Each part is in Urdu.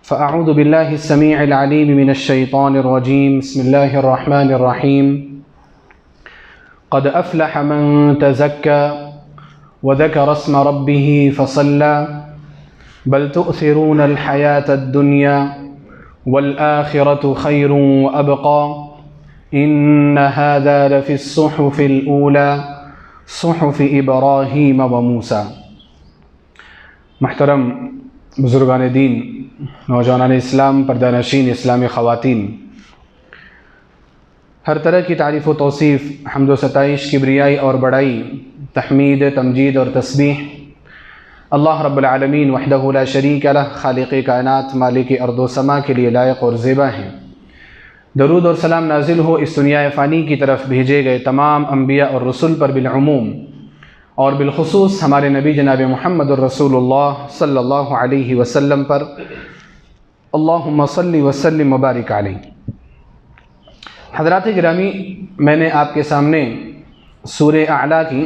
فأعوذ بالله السميع العليم من الشيطان الرجيم. بسم الله الرحمن الرحيم. قد أفلح من تزكى وذكر اسم ربه فصلى بل تؤثرون الحياة الدنيا والآخرة خير وأبقى إن هذا لفي الصحف الأولى صحف إبراهيم وموسى. محترم بزرگان دین، نوجوانان اسلام، پردہ نشین اسلامی خواتین، ہر طرح کی تعریف و توصیف، حمد و ستائش، کبریائی اور بڑائی، تحمید، تمجید اور تسبیح اللہ رب العالمین وحدہ لا شریک لہ، خالق کائنات، مالک ارض و سما کے لیے لائق اور زیبا ہیں۔ درود اور سلام نازل ہو اس دنیا فانی کی طرف بھیجے گئے تمام انبیاء اور رسل پر بالعموم، اور بالخصوص ہمارے نبی جناب محمد الرسول اللہ صلی اللہ علیہ وسلم پر، اللہم صلی وسلم مبارک علیہ۔ حضرات گرامی، میں نے آپ کے سامنے سورہ اعلیٰ کی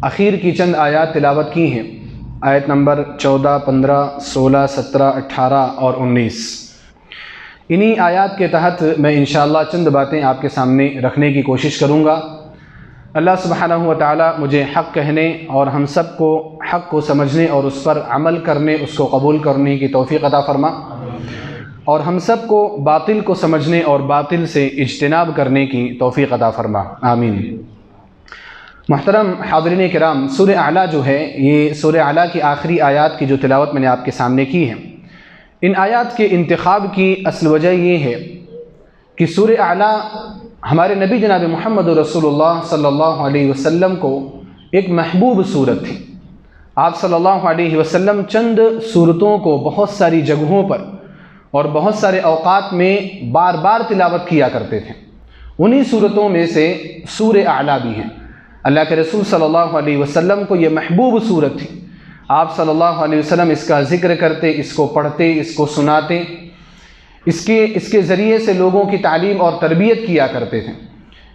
اخیر کی چند آیات تلاوت کی ہیں، آیت نمبر 14، 15، 16، 17، 18 اور 19۔ انہی آیات کے تحت میں انشاءاللہ چند باتیں آپ کے سامنے رکھنے کی کوشش کروں گا۔ اللہ سبحانہ و تعالی مجھے حق کہنے اور ہم سب کو حق کو سمجھنے اور اس پر عمل کرنے، اس کو قبول کرنے کی توفیق عطا فرما، اور ہم سب کو باطل کو سمجھنے اور باطل سے اجتناب کرنے کی توفیق عطا فرما، آمین۔ محترم حاضرین کرام، سورہ اعلیٰ جو ہے، یہ سورہ اعلیٰ کی آخری آیات کی جو تلاوت میں نے آپ کے سامنے کی ہے، ان آیات کے انتخاب کی اصل وجہ یہ ہے کہ سورہ اعلیٰ ہمارے نبی جناب محمد رسول اللہ صلی اللہ علیہ وسلم کو ایک محبوب صورت تھی۔ آپ صلی اللہ علیہ وسلم چند صورتوں کو بہت ساری جگہوں پر اور بہت سارے اوقات میں بار بار تلاوت کیا کرتے تھے۔ انہی صورتوں میں سے سورہ اعلیٰ بھی ہیں۔ اللہ کے رسول صلی اللہ علیہ وسلم کو یہ محبوب صورت تھی۔ آپ صلی اللہ علیہ وسلم اس کا ذکر کرتے، اس کو پڑھتے، اس کو سناتے، اس کے ذریعے سے لوگوں کی تعلیم اور تربیت کیا کرتے تھے۔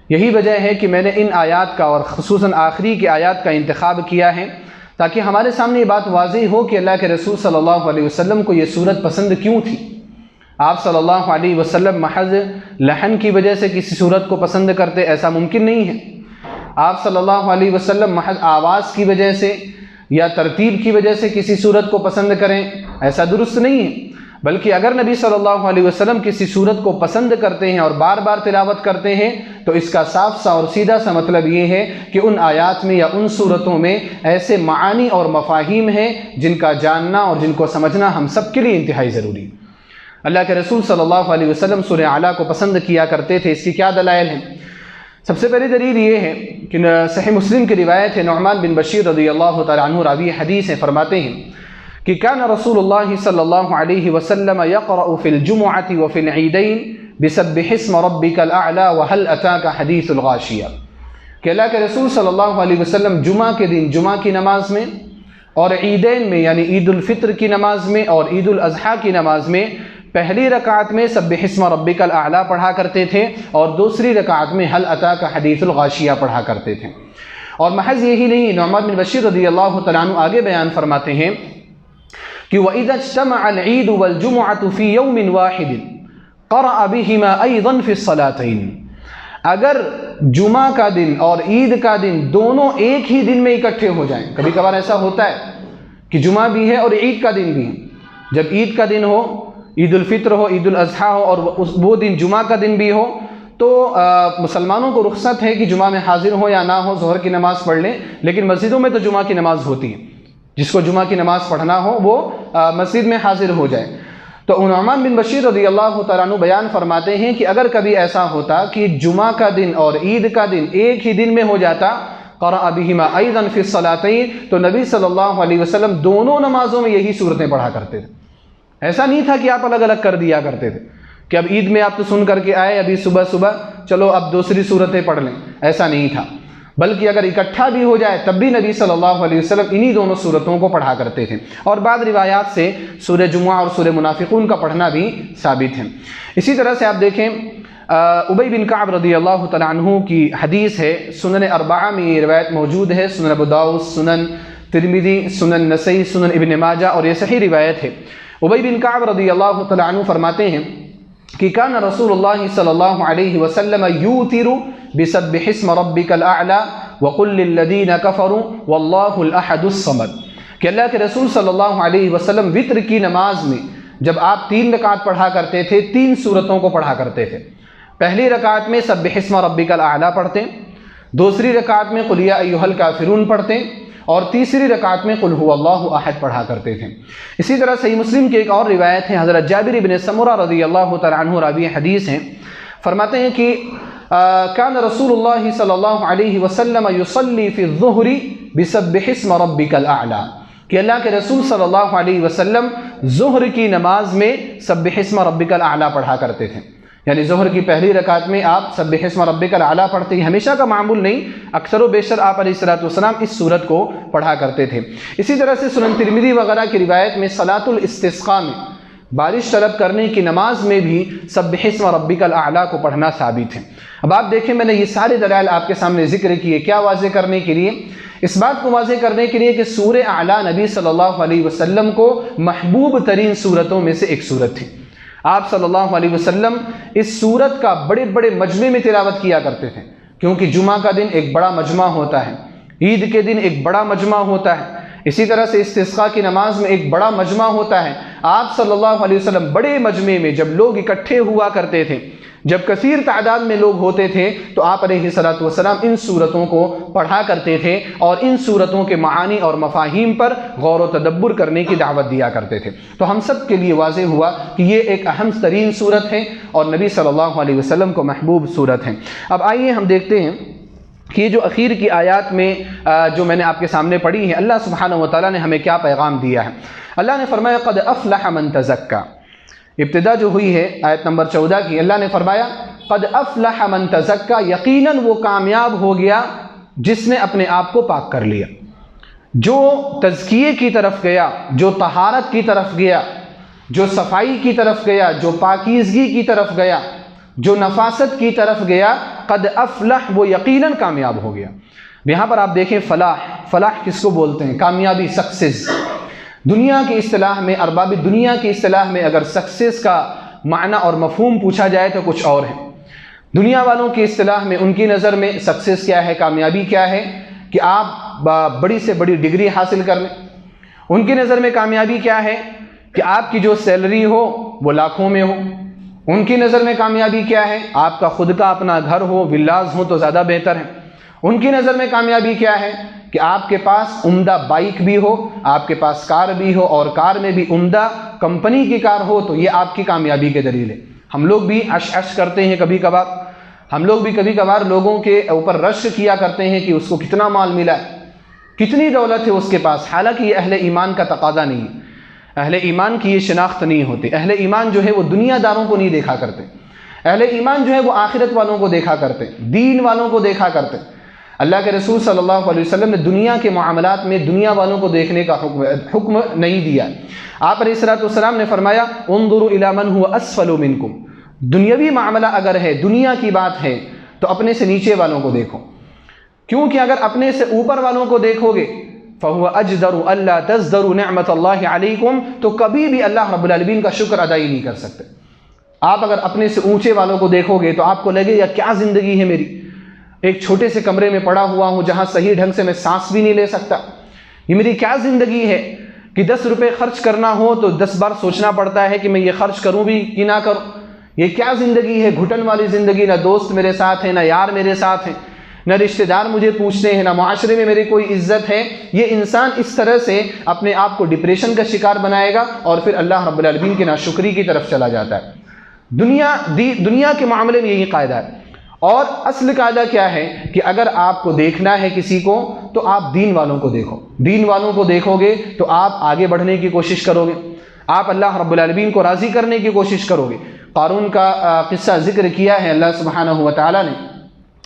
یہی وجہ ہے کہ میں نے ان آیات کا اور خصوصاً آخری کی آیات کا انتخاب کیا ہے تاکہ ہمارے سامنے یہ بات واضح ہو کہ اللہ کے رسول صلی اللہ علیہ وسلم کو یہ صورت پسند کیوں تھی۔ آپ صلی اللہ علیہ وسلم محض لحن کی وجہ سے کسی صورت کو پسند کرتے، ایسا ممکن نہیں ہے۔ آپ صلی اللہ علیہ وسلم محض آواز کی وجہ سے یا ترتیب کی وجہ سے کسی صورت کو پسند کریں، ایسا درست نہیں ہے۔ بلکہ اگر نبی صلی اللہ علیہ وسلم کسی صورت کو پسند کرتے ہیں اور بار بار تلاوت کرتے ہیں تو اس کا صاف سا اور سیدھا سا مطلب یہ ہے کہ ان آیات میں یا ان صورتوں میں ایسے معانی اور مفاہیم ہیں جن کا جاننا اور جن کو سمجھنا ہم سب کے لیے انتہائی ضروری ہے۔ اللہ کے رسول صلی اللہ علیہ وسلم سورہ اعلیٰ کو پسند کیا کرتے تھے، اس کی کیا دلائل ہیں؟ سب سے پہلی دلیل یہ ہے کہ صحیح مسلم کی روایت ہے، نعمان بن بشیر رضی اللہ تعالی عنہ راوی حدیث ہیں، فرماتے ہیں کہ کان رسول اللہ صلی اللہ علیہ وسلم یقرأ فی الجمعۃ وفی العیدین بسبح اسم ربک الاعلی وهل اتاک حدیث الغاشیہ، کہ اللہ کے رسول صلی اللہ علیہ وسلم جمعہ کے دن جمعہ کی نماز میں اور عیدین میں یعنی عید الفطر کی نماز میں اور عید الاضحیٰ کی نماز میں پہلی رکعت میں سبح اسم ربک الاعلی پڑھا کرتے تھے اور دوسری رکعت میں هل اتاک حدیث الغاشیہ پڑھا کرتے تھے۔ اور محض یہی نہیں، نعمان بن بشیر رضی اللہ تعالیٰ عنہ آگے بیان فرماتے ہیں کہ وَإِذَا اجْتَمَعَ الْعِيدُ وَالْجُمُعَةُ فِي يَوْمٍ وَاحِدٍ قَرَأَ بِهِمَا أَيْضًا فِي الصَّلَاتَيْنِ، اگر جمعہ کا دن اور عید کا دن دونوں ایک ہی دن میں اکٹھے ہو جائیں، کبھی کبھار ایسا ہوتا ہے کہ جمعہ بھی ہے اور عید کا دن بھی ہے، جب عید کا دن ہو، عید الفطر ہو، عید الاضحیٰ ہو اور وہ دن جمعہ کا دن بھی ہو، تو مسلمانوں کو رخصت ہے کہ جمعہ میں حاضر ہو یا نہ ہو، ظہر کی نماز پڑھ لیں، لیکن مسجدوں میں تو جمعہ کی نماز ہوتی ہے، جس کو جمعہ کی نماز پڑھنا ہو وہ مسجد میں حاضر ہو جائے۔ تو نعمان بن بشیر رضی اللہ تعالیٰ عنہ بیان فرماتے ہیں کہ اگر کبھی ایسا ہوتا کہ جمعہ کا دن اور عید کا دن ایک ہی دن میں ہو جاتا، قرأ بہما ایضا فی الصلاتین، تو نبی صلی اللہ علیہ وسلم دونوں نمازوں میں یہی صورتیں پڑھا کرتے تھے۔ ایسا نہیں تھا کہ آپ الگ الگ کر دیا کرتے تھے کہ اب عید میں آپ تو سن کر کے آئے، ابھی صبح صبح چلو اب دوسری صورتیں پڑھ لیں، ایسا نہیں تھا، بلکہ اگر اکٹھا بھی ہو جائے تب بھی نبی صلی اللہ علیہ وسلم انہی دونوں صورتوں کو پڑھا کرتے تھے۔ اور بعض روایات سے سورہ جمعہ اور سورہ منافقون کا پڑھنا بھی ثابت ہے۔ اسی طرح سے آپ دیکھیں ابی بن کعب رضی اللہ تعالیٰ عنہ کی حدیث ہے، سنن اربعہ میں یہ روایت موجود ہے، سنن ابو داؤد، سنن ترمذی، سنن نسائی، سنن ابن ماجہ، اور یہ صحیح روایت ہے۔ ابی بن کعب رضی اللہ تعالیٰ عنہ فرماتے ہیں کہ کان رسول اللہ صلی اللہ علیہ وسلم یوتر بسبح اسم ربک الاعلی وقل للذین کفروا واللہ الاحد الصمد، کہ اللہ کے رسول صلی اللہ علیہ وسلم وتر کی نماز میں جب آپ 3 رکعت پڑھا کرتے تھے 3 سورتوں کو پڑھا کرتے تھے۔ پہلی رکعت میں سبح اسم ربک الاعلی پڑھتے، دوسری رکعت میں قل یا ایھا الکافرون پڑھتے، اور تیسری رکعت میں قل ھو اللہ احد پڑھا کرتے تھے۔ اسی طرح صحیح مسلم کی ایک اور روایت ہے، حضرت جابر بن سمرہ رضی اللہ تعالیٰ عنہ راوی حدیث ہیں، فرماتے ہیں کہ کان رسول اللہ صلی اللہ علیہ وسلم یصلی فی الظہر بسبح اسم ربک الاعلی، کہ اللہ کے رسول صلی اللہ علیہ وسلم ظہر کی نماز میں سبح اسم ربک الاعلی پڑھا کرتے تھے، یعنی ظہر کی پہلی رکعت میں آپ سبح اسم ربک الاعلی پڑھتے ہیں۔ ہمیشہ کا معمول نہیں، اکثر و بیشتر آپ علیہ الصلوۃ والسلام اس سورت کو پڑھا کرتے تھے۔ اسی طرح سے سنن ترمذی وغیرہ کی روایت میں صلاۃ الاستسقاء میں، بارش طلب کرنے کی نماز میں بھی سبح اسم ربک الاعلی کو پڑھنا ثابت ہے۔ اب آپ دیکھیں، میں نے یہ سارے دلائل آپ کے سامنے ذکر کیے، کیا واضح کرنے کے لیے؟ اس بات کو واضح کرنے کے لیے کہ سورہ اعلیٰ نبی صلی اللہ علیہ وسلم کو محبوب ترین سورتوں میں سے ایک سورت تھی۔ آپ صلی اللہ علیہ وسلم اس سورت کا بڑے بڑے مجمع میں تلاوت کیا کرتے تھے، کیونکہ جمعہ کا دن ایک بڑا مجمع ہوتا ہے، عید کے دن ایک بڑا مجمع ہوتا ہے، اسی طرح سے استسقاء کی نماز میں ایک بڑا مجمع ہوتا ہے۔ آپ صلی اللہ علیہ وسلم بڑے مجمع میں جب لوگ اکٹھے ہوا کرتے تھے، جب کثیر تعداد میں لوگ ہوتے تھے، تو آپ علیہ الصلوۃ والسلام ان صورتوں کو پڑھا کرتے تھے اور ان صورتوں کے معانی اور مفاہیم پر غور و تدبر کرنے کی دعوت دیا کرتے تھے۔ تو ہم سب کے لیے واضح ہوا کہ یہ ایک اہم ترین صورت ہے اور نبی صلی اللہ علیہ وسلم کو محبوب صورت ہے۔ اب آئیے ہم دیکھتے ہیں کہ یہ جو اخیر کی آیات میں جو میں نے آپ کے سامنے پڑھی ہے، اللہ سبحانہ و تعالیٰ نے ہمیں کیا پیغام دیا ہے۔ اللہ نے فرمایا قد افلح من تزکا، ابتدا جو ہوئی ہے آیت نمبر 14 کی، اللہ نے فرمایا قد افلح من تزکا، یقیناً وہ کامیاب ہو گیا جس نے اپنے آپ کو پاک کر لیا، جو تزکیے کی طرف گیا، جو طہارت کی طرف گیا، جو صفائی کی طرف گیا، جو پاکیزگی کی طرف گیا، جو نفاست کی طرف گیا، قد افلح، وہ یقیناً کامیاب ہو گیا۔ یہاں پر آپ دیکھیں فلاح کس کو بولتے ہیں؟ کامیابی، سکسیس۔ دنیا کی اصطلاح میں، ارباب دنیا کی اصطلاح میں اگر سکسیس کا معنی اور مفہوم پوچھا جائے تو کچھ اور ہے۔ دنیا والوں کی اصطلاح میں، ان کی نظر میں سکسیس کیا ہے، کامیابی کیا ہے کہ آپ بڑی سے بڑی ڈگری حاصل کر لیں۔ ان کی نظر میں کامیابی کیا ہے کہ آپ کی جو سیلری ہو وہ لاکھوں میں ہو۔ ان کی نظر میں کامیابی کیا ہے؟ آپ کا خود کا اپنا گھر ہو، ولاز ہو تو زیادہ بہتر ہے۔ ان کی نظر میں کامیابی کیا ہے کہ آپ کے پاس عمدہ بائک بھی ہو، آپ کے پاس کار بھی ہو، اور کار میں بھی عمدہ کمپنی کی کار ہو، تو یہ آپ کی کامیابی کے دلیل ہے۔ ہم لوگ بھی عش کرتے ہیں کبھی کبھار، ہم لوگ بھی کبھی کبھار لوگوں کے اوپر رش کیا کرتے ہیں کہ اس کو کتنا مال ملا ہے، کتنی دولت ہے اس کے پاس، حالانکہ یہ اہل ایمان کا تقاضا نہیں ہے۔ اہل ایمان کی یہ شناخت نہیں ہوتی۔ اہل ایمان جو ہے وہ دنیا داروں کو نہیں دیکھا کرتے، اہل ایمان جو ہے وہ آخرت والوں کو دیکھا کرتے، دین والوں کو دیکھا کرتے۔ اللہ کے رسول صلی اللہ علیہ وسلم نے دنیا کے معاملات میں دنیا والوں کو دیکھنے کا حکم نہیں دیا۔ آپ علیہ الصلوۃ والسلام نے فرمایا انظروا الی من هو اسفل منکم، دنیاوی معاملہ اگر ہے، دنیا کی بات ہے، تو اپنے سے نیچے والوں کو دیکھو، کیونکہ اگر اپنے سے اوپر والوں کو دیکھو گے فَهُوَ أَجْدَرُ أَلَّا تَزْدَرُوا نِعْمَةَ اللَّهِ عَلَيْكُمْ، تو کبھی بھی اللہ رب العالمین کا شکر ادا ہی نہیں کر سکتے۔ آپ اگر اپنے سے اونچے والوں کو دیکھو گے تو آپ کو لگے یا کیا زندگی ہے میری، ایک چھوٹے سے کمرے میں پڑا ہوا ہوں جہاں صحیح ڈھنگ سے میں سانس بھی نہیں لے سکتا، یہ میری کیا زندگی ہے کہ 10 روپے خرچ کرنا ہو تو 10 بار سوچنا پڑتا ہے کہ میں یہ خرچ کروں بھی کہ نہ کروں، یہ کیا زندگی ہے، گھٹن والی زندگی، نہ دوست میرے ساتھ ہیں، نہ یار میرے ساتھ ہیں، نہ رشتہ دار مجھے پوچھتے ہیں، نہ معاشرے میں میری کوئی عزت ہے۔ یہ انسان اس طرح سے اپنے آپ کو ڈپریشن کا شکار بنائے گا اور پھر اللہ رب العالمین کی ناشکری کی طرف چلا جاتا ہے۔ دنیا کے معاملے میں یہی قاعدہ ہے۔ اور اصل قاعدہ کیا ہے کہ اگر آپ کو دیکھنا ہے کسی کو تو آپ دین والوں کو دیکھو، دین والوں کو دیکھو گے تو آپ آگے بڑھنے کی کوشش کرو گے، آپ اللہ رب العالمین کو راضی کرنے کی کوشش کرو گے۔ قارون کا قصہ ذکر کیا ہے اللہ سبحانہ و تعالیٰ نے۔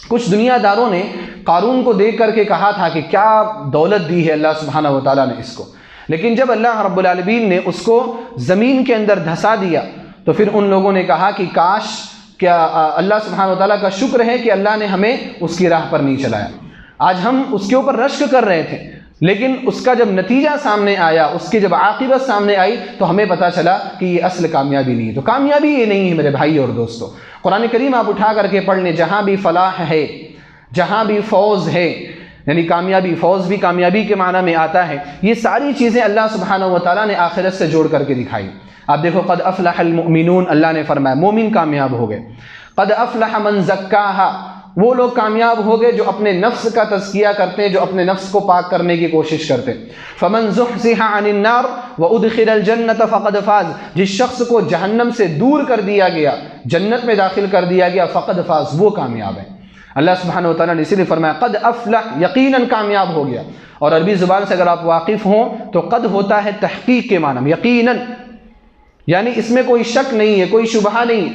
کچھ دنیا داروں نے قارون کو دیکھ کر کے کہا تھا کہ کیا دولت دی ہے اللہ سبحانہ و تعالیٰ نے اس کو، لیکن جب اللہ رب العالمین نے اس کو زمین کے اندر دھسا دیا تو پھر ان لوگوں نے کہا کہ کاش، کیا اللہ سبحانہ و تعالیٰ کا شکر ہے کہ اللہ نے ہمیں اس کی راہ پر نہیں چلایا۔ آج ہم اس کے اوپر رشک کر رہے تھے، لیکن اس کا جب نتیجہ سامنے آیا، اس کی جب عاقبت سامنے آئی، تو ہمیں پتہ چلا کہ یہ اصل کامیابی نہیں ہے۔ تو کامیابی یہ نہیں ہے میرے بھائی اور دوستو۔ قرآن کریم آپ اٹھا کر کے پڑھ لیں، جہاں بھی فلاح ہے، جہاں بھی فوز ہے، یعنی کامیابی، فوز بھی کامیابی کے معنی میں آتا ہے، یہ ساری چیزیں اللہ سبحانہ و تعالیٰ نے آخرت سے جوڑ کر کے دکھائی۔ آپ دیکھو، قد افلح المؤمنون، اللہ نے فرمایا مومن کامیاب ہو گئے۔ قد افلح من زکاہا، وہ لوگ کامیاب ہو گئے جو اپنے نفس کا تزکیہ کرتے ہیں، جو اپنے نفس کو پاک کرنے کی کوشش کرتے ہیں۔ فمن زحزح عن النار وادخل الجنۃ فقد فاز، جس شخص کو جہنم سے دور کر دیا گیا، جنت میں داخل کر دیا گیا، فقد فاز، وہ کامیاب ہے۔ اللہ سبحانہ و تعالیٰ نے اسی لیے فرمایا قد افلح، یقیناً کامیاب ہو گیا۔ اور عربی زبان سے اگر آپ واقف ہوں تو قد ہوتا ہے تحقیق کے معنی میں، یقیناً، یعنی اس میں کوئی شک نہیں ہے، کوئی شبہہ نہیں،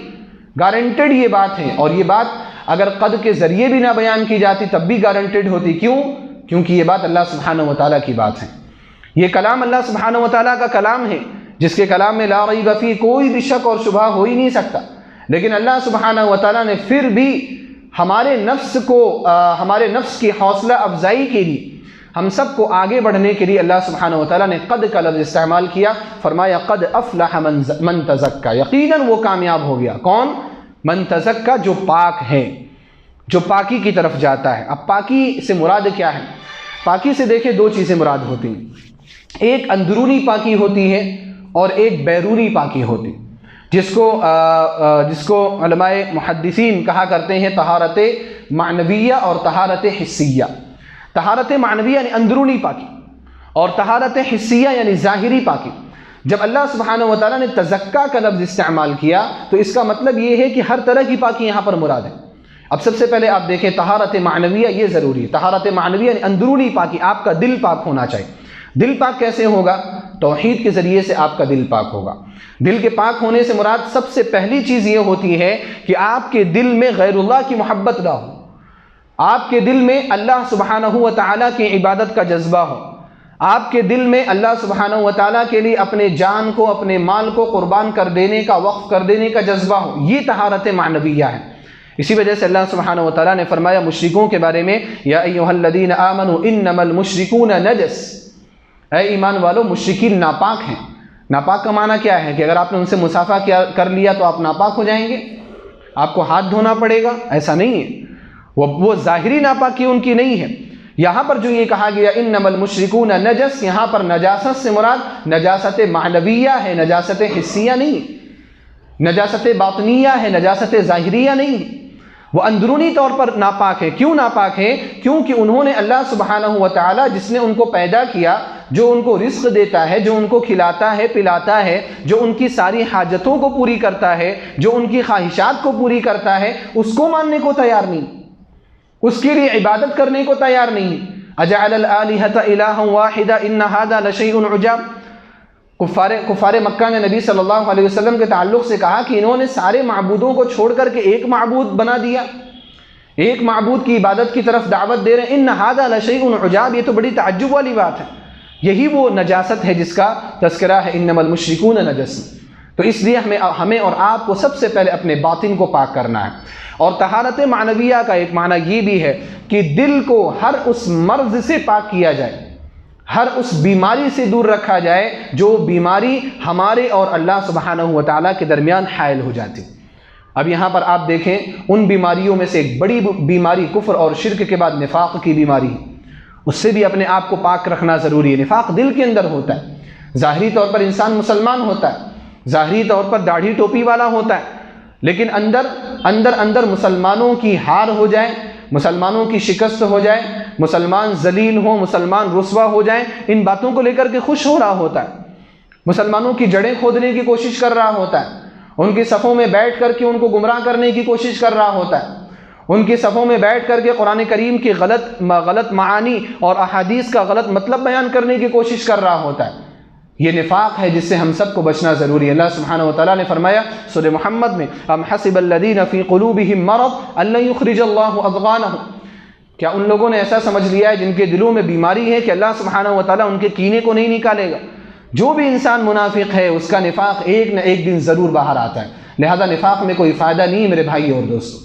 گارنٹیڈ یہ بات ہے۔ اور یہ بات اگر قد کے ذریعے بھی نہ بیان کی جاتی تب بھی گارنٹیڈ ہوتی۔ کیوں؟ کیونکہ یہ بات اللہ سبحانہ و تعالیٰ کی بات ہے، یہ کلام اللہ سبحانہ و تعالیٰ کا کلام ہے، جس کے کلام میں لا ریب فیہ، کوئی بھی شک اور شبہہ ہو ہی نہیں سکتا۔ لیکن اللہ سبحانہ و تعالیٰ نے پھر بھی ہمارے نفس کی حوصلہ افزائی کے لیے، ہم سب کو آگے بڑھنے کے لیے اللہ سبحانہ و تعالیٰ نے قد کا لفظ استعمال کیا۔ فرمایا قد افلح من تزکا، یقیناً وہ کامیاب ہو گیا۔ کون؟ من تزکا، جو پاک ہے، جو پاکی کی طرف جاتا ہے۔ اب پاکی سے مراد کیا ہے؟ پاکی سے دیکھیں دو چیزیں مراد ہوتی ہیں، ایک اندرونی پاکی ہوتی ہے اور ایک بیرونی پاکی ہوتی، جس کو علماء محدثین کہا کرتے ہیں طہارت معنویہ اور طہارت حسیہ۔ طہارت معنویہ یعنی اندرونی پاکی، اور طہارت حسیہ یعنی ظاہری پاکی۔ جب اللہ سبحانہ و تعالیٰ نے تزکا کا لفظ استعمال کیا تو اس کا مطلب یہ ہے کہ ہر طرح کی پاکی یہاں پر مراد ہے۔ اب سب سے پہلے آپ دیکھیں طہارت معنویہ، یہ ضروری ہے۔ طہارت معنویہ یعنی اندرونی پاکی، آپ کا دل پاک ہونا چاہیے۔ دل پاک کیسے ہوگا؟ توحید کے ذریعے سے آپ کا دل پاک ہوگا۔ دل کے پاک ہونے سے مراد سب سے پہلی چیز یہ ہوتی ہے کہ آپ کے دل میں غیر اللہ کی محبت نہ ہو، آپ کے دل میں اللہ سبحانہ و تعالیٰ کی عبادت کا جذبہ ہو، آپ کے دل میں اللہ سبحانہ و تعالیٰ کے لیے اپنے جان کو، اپنے مال کو قربان کر دینے کا، وقف کر دینے کا جذبہ ہو۔ یہ طہارت معنویہ ہے۔ اسی وجہ سے اللہ سبحانہ و تعالیٰ نے فرمایا مشرکوں کے بارے میں، یا ایھا الذین آمنوا انما المشرکون نجس، اے ایمان والو مشرکین ناپاک ہیں۔ ناپاک کا معنی کیا ہے؟ کہ اگر آپ نے ان سے مصافحہ کر لیا تو آپ ناپاک ہو جائیں گے، آپ کو ہاتھ دھونا پڑے گا، ایسا نہیں ہے۔ وہ ظاہری ناپاکی ان کی نہیں ہے۔ یہاں پر جو یہ کہا گیا انما المشرکون نجس، یہاں پر نجاست سے مراد نجاست معنویہ ہے، نجاست حسیہ نہیں ہے، نجاست باطنیہ ہے، نجاست ظاہریہ نہیں ہے۔ وہ اندرونی طور پر ناپاک ہے۔ کیوں ناپاک ہے؟ کیونکہ انہوں نے اللہ سبحانہ و تعالیٰ جس نے ان کو پیدا کیا، جو ان کو رزق دیتا ہے، جو ان کو کھلاتا ہے پلاتا ہے، جو ان کی ساری حاجتوں کو پوری کرتا ہے، جو ان کی خواہشات کو پوری کرتا ہے، اس کو ماننے کو تیار نہیں، اس کے لیے عبادت کرنے کو تیار نہیں۔ اجعل الآلہۃ الہا واحدا ان ھذا لشیء عجاب۔ کفار مکہ نے نبی صلی اللہ علیہ وسلم کے تعلق سے کہا کہ انہوں نے سارے معبودوں کو چھوڑ کر کے ایک معبود بنا دیا، ایک معبود کی عبادت کی طرف دعوت دے رہے ہیں۔ ان ھذا لشیء عجاب، یہ تو بڑی تعجب والی بات ہے۔ یہی وہ نجاست ہے جس کا تذکرہ ہے انما المشرکون نجس۔ تو اس لیے ہمیں اور آپ کو سب سے پہلے اپنے باطن کو پاک کرنا ہے۔ اور طہارت معنویہ کا ایک معنی یہ بھی ہے کہ دل کو ہر اس مرض سے پاک کیا جائے، ہر اس بیماری سے دور رکھا جائے جو بیماری ہمارے اور اللہ سبحانہ و تعالیٰ کے درمیان حائل ہو جاتی۔ اب یہاں پر آپ دیکھیں ان بیماریوں میں سے ایک بڑی بیماری کفر اور شرک کے بعد نفاق کی بیماری ہے، اس سے بھی اپنے آپ کو پاک رکھنا ضروری ہے۔ نفاق دل کے اندر ہوتا ہے، ظاہری طور پر انسان مسلمان ہوتا ہے، ظاہری طور پر داڑھی ٹوپی والا ہوتا ہے، لیکن اندر مسلمانوں کی ہار ہو جائے، مسلمانوں کی شکست ہو جائے، مسلمان ذلیل ہوں، مسلمان رسوا ہو جائیں، ان باتوں کو لے کر کے خوش ہو رہا ہوتا ہے، مسلمانوں کی جڑیں کھودنے کی کوشش کر رہا ہوتا ہے، ان کی صفوں میں بیٹھ کر کے ان کو گمراہ کرنے کی کوشش کر رہا ہوتا ہے، ان کی صفوں میں بیٹھ کر کے قرآن کریم کی غلط معانی اور احادیث کا غلط مطلب بیان کرنے کی کوشش کر رہا ہوتا ہے۔ یہ نفاق ہے جس سے ہم سب کو بچنا ضروری ہے۔ اللہ سبحانہ و تعالیٰ نے فرمایا سورہ محمد میں، ام حسب الذین فی قلوبہم مرض ان لن یخرج اللہ اضغانہم، کیا ان لوگوں نے ایسا سمجھ لیا ہے جن کے دلوں میں بیماری ہے کہ اللہ سبحانہ و تعالیٰ ان کے کینے کو نہیں نکالے گا؟ جو بھی انسان منافق ہے اس کا نفاق ایک نہ ایک دن ضرور باہر آتا ہے، لہذا نفاق میں کوئی فائدہ نہیں ہے میرے بھائی اور دوستو۔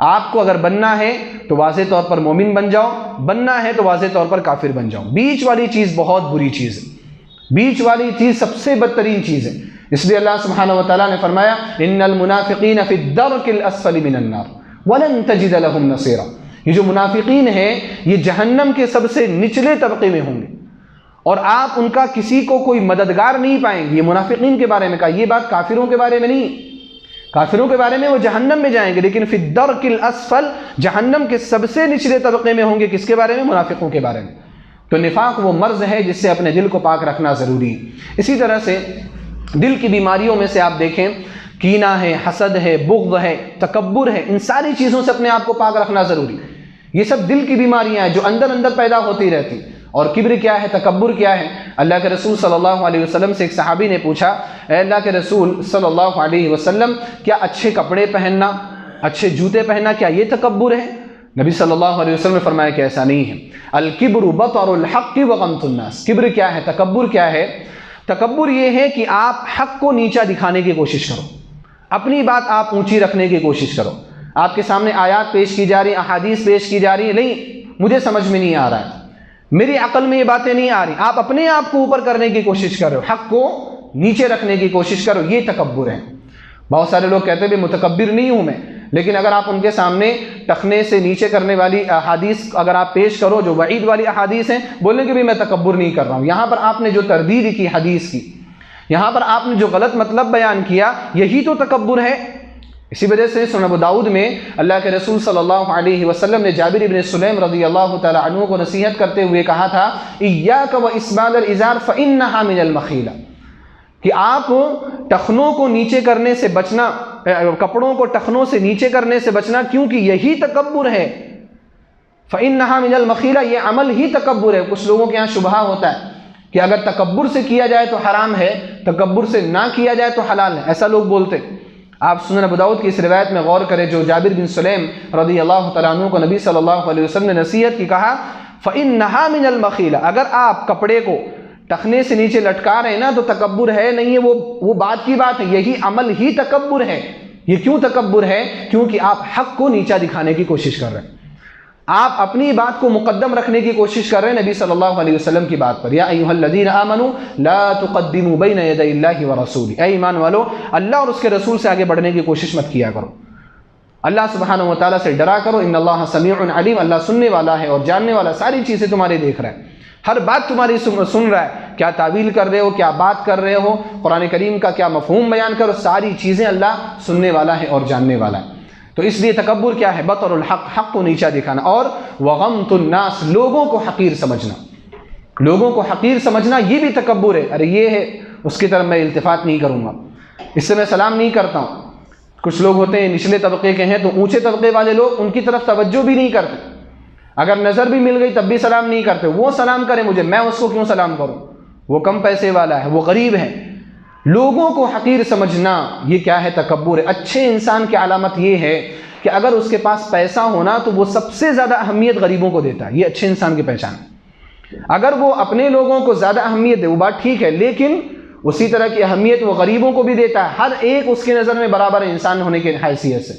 آپ کو اگر بننا ہے تو واضح طور پر مومن بن جاؤ، بننا ہے تو واضح طور پر کافر بن جاؤ۔ بیچ والی چیز بہت بری چیز ہے، بیچ والی چیز سب سے بدترین چیز ہے۔ اس لیے اللہ سبحانہ و تعالیٰ نے فرمایا ان المنافقین فی الدرک الاسفل من النار ولن تجد لهم نصیرا، یہ جو منافقین ہیں یہ جہنم کے سب سے نچلے طبقے میں ہوں گے اور آپ ان کا کسی کو کوئی مددگار نہیں پائیں گے۔ یہ منافقین کے بارے میں کہا، یہ بات کافروں کے بارے میں نہیں۔ کافروں کے بارے میں وہ جہنم میں جائیں گے، لیکن فی الدرک الاسفل جہنم کے سب سے نچلے طبقے میں ہوں گے۔ کس کے بارے میں؟ منافقوں کے بارے میں۔ تو نفاق وہ مرض ہے جس سے اپنے دل کو پاک رکھنا ضروری ہے۔ اسی طرح سے دل کی بیماریوں میں سے آپ دیکھیں، کینہ ہے، حسد ہے، بغض ہے، تکبر ہے، ان ساری چیزوں سے اپنے آپ کو پاک رکھنا ضروری ہے۔ یہ سب دل کی بیماریاں ہیں جو اندر اندر پیدا ہوتی رہتی۔ اور کبر کیا ہے، تکبر کیا ہے؟ اللہ کے رسول صلی اللہ علیہ وسلم سے ایک صحابی نے پوچھا، اے اللہ کے رسول صلی اللہ علیہ وسلم، کیا اچھے کپڑے پہننا، اچھے جوتے پہننا، کیا یہ تکبر ہے؟ نبی صلی اللہ علیہ وسلم نے فرمایا کہ ایسا نہیں ہے۔ الکبر بطر الحق وغمط الناس، کبر کیا ہے، تکبر کیا ہے؟ تکبر یہ ہے کہ آپ حق کو نیچا دکھانے کی کوشش کرو، اپنی بات آپ اونچی رکھنے کی کوشش کرو۔ آپ کے سامنے آیات پیش کی جا رہی، احادیث پیش کی جا رہی ہیں، نہیں مجھے سمجھ میں نہیں آ رہا ہے، میری عقل میں یہ باتیں نہیں آ رہی، آپ اپنے آپ کو اوپر کرنے کی کوشش کرو، حق کو نیچے رکھنے کی کوشش کرو، یہ تکبر ہے۔ بہت سارے لوگ کہتے ہیں متکبر نہیں ہوں میں، لیکن اگر آپ ان کے سامنے ٹخنے سے نیچے کرنے والی احادیث اگر آپ پیش کرو جو وعید والی احادیث ہیں، بولیں کہ بھی میں تکبر نہیں کر رہا ہوں، یہاں پر آپ نے جو تردید کی حدیث کی، یہاں پر آپ نے جو غلط مطلب بیان کیا، یہی تو تکبر ہے۔ اسی وجہ سے سنن ابو داؤد میں اللہ کے رسول صلی اللہ علیہ وسلم نے جابر بن سلیم رضی اللہ تعالی عنہ کو نصیحت کرتے ہوئے کہا تھا، ایاک واسبال الازار فانها من المخیلہ، کہ آپ ٹخنوں کو نیچے کرنے سے بچنا، کپڑوں کو ٹخنوں سے نیچے کرنے سے بچنا، کیونکہ یہی تکبر ہے۔ فانها من المخیلہ، یہ عمل ہی تکبر ہے۔ کچھ لوگوں کے یہاں شبہہ ہوتا ہے کہ اگر تکبر سے کیا جائے تو حرام ہے، تکبر سے نہ کیا جائے تو حلال ہے، ایسا لوگ بولتے۔ آپ سنن ابو داؤد کی اس روایت میں غور کریں جو جابر بن سلیم رضی اللہ تعالیٰ عنہ کو نبی صلی اللہ علیہ وسلم نے نصیحت کی، کہا فإنها من المخیلہ، اگر آپ کپڑے کو ٹخنے سے نیچے لٹکا رہے ہیں نا تو تکبر ہے نہیں ہے، وہ بات کی بات ہے، یہی عمل ہی تکبر ہے۔ یہ کیوں تکبر ہے؟ کیونکہ آپ حق کو نیچا دکھانے کی کوشش کر رہے ہیں، آپ اپنی بات کو مقدم رکھنے کی کوشش کر رہے ہیں نبی صلی اللہ علیہ وسلم کی بات پر۔ یا ایھا الذین آمنوا لا تقدموا بین یدی اللہ ورسولہ، اے ایمان والو اللہ اور اس کے رسول سے آگے بڑھنے کی کوشش مت کیا کرو، اللہ سبحانہ و تعالیٰ سے ڈرا کرو۔ ان اللہ سمیع علیم، اللہ سننے والا ہے اور جاننے والا، ساری چیزیں تمہاری دیکھ رہا ہے، ہر بات تمہاری سن رہا ہے، کیا تعویل کر رہے ہو، کیا بات کر رہے ہو، قرآن کریم کا کیا مفہوم بیان کرو، ساری چیزیں اللہ سننے والا ہے اور جاننے والا ہے۔ تو اس لیے تکبر کیا ہے؟ بطر الحق، حق کو نیچا دکھانا، اور وغمط الناس، لوگوں کو حقیر سمجھنا، لوگوں کو حقیر سمجھنا یہ بھی تکبر ہے۔ ارے یہ ہے، اس کی طرف میں التفات نہیں کروں گا، اس سے میں سلام نہیں کرتا ہوں۔ کچھ لوگ ہوتے ہیں نچلے طبقے کے ہیں تو اونچے طبقے والے لوگ ان کی طرف توجہ بھی نہیں کرتے، اگر نظر بھی مل گئی تب بھی سلام نہیں کرتے، وہ سلام کرے مجھے، میں اس کو کیوں سلام کروں، وہ کم پیسے والا ہے، وہ غریب ہے۔ لوگوں کو حقیر سمجھنا یہ کیا ہے؟ تکبر ہے۔ اچھے انسان کی علامت یہ ہے کہ اگر اس کے پاس پیسہ ہونا تو وہ سب سے زیادہ اہمیت غریبوں کو دیتا ہے، یہ اچھے انسان کی پہچان ہے۔ اگر وہ اپنے لوگوں کو زیادہ اہمیت دے وہ بات ٹھیک ہے، لیکن اسی طرح کی اہمیت وہ غریبوں کو بھی دیتا ہے، ہر ایک اس کی نظر میں برابر انسان ہونے کی حیثیت سے۔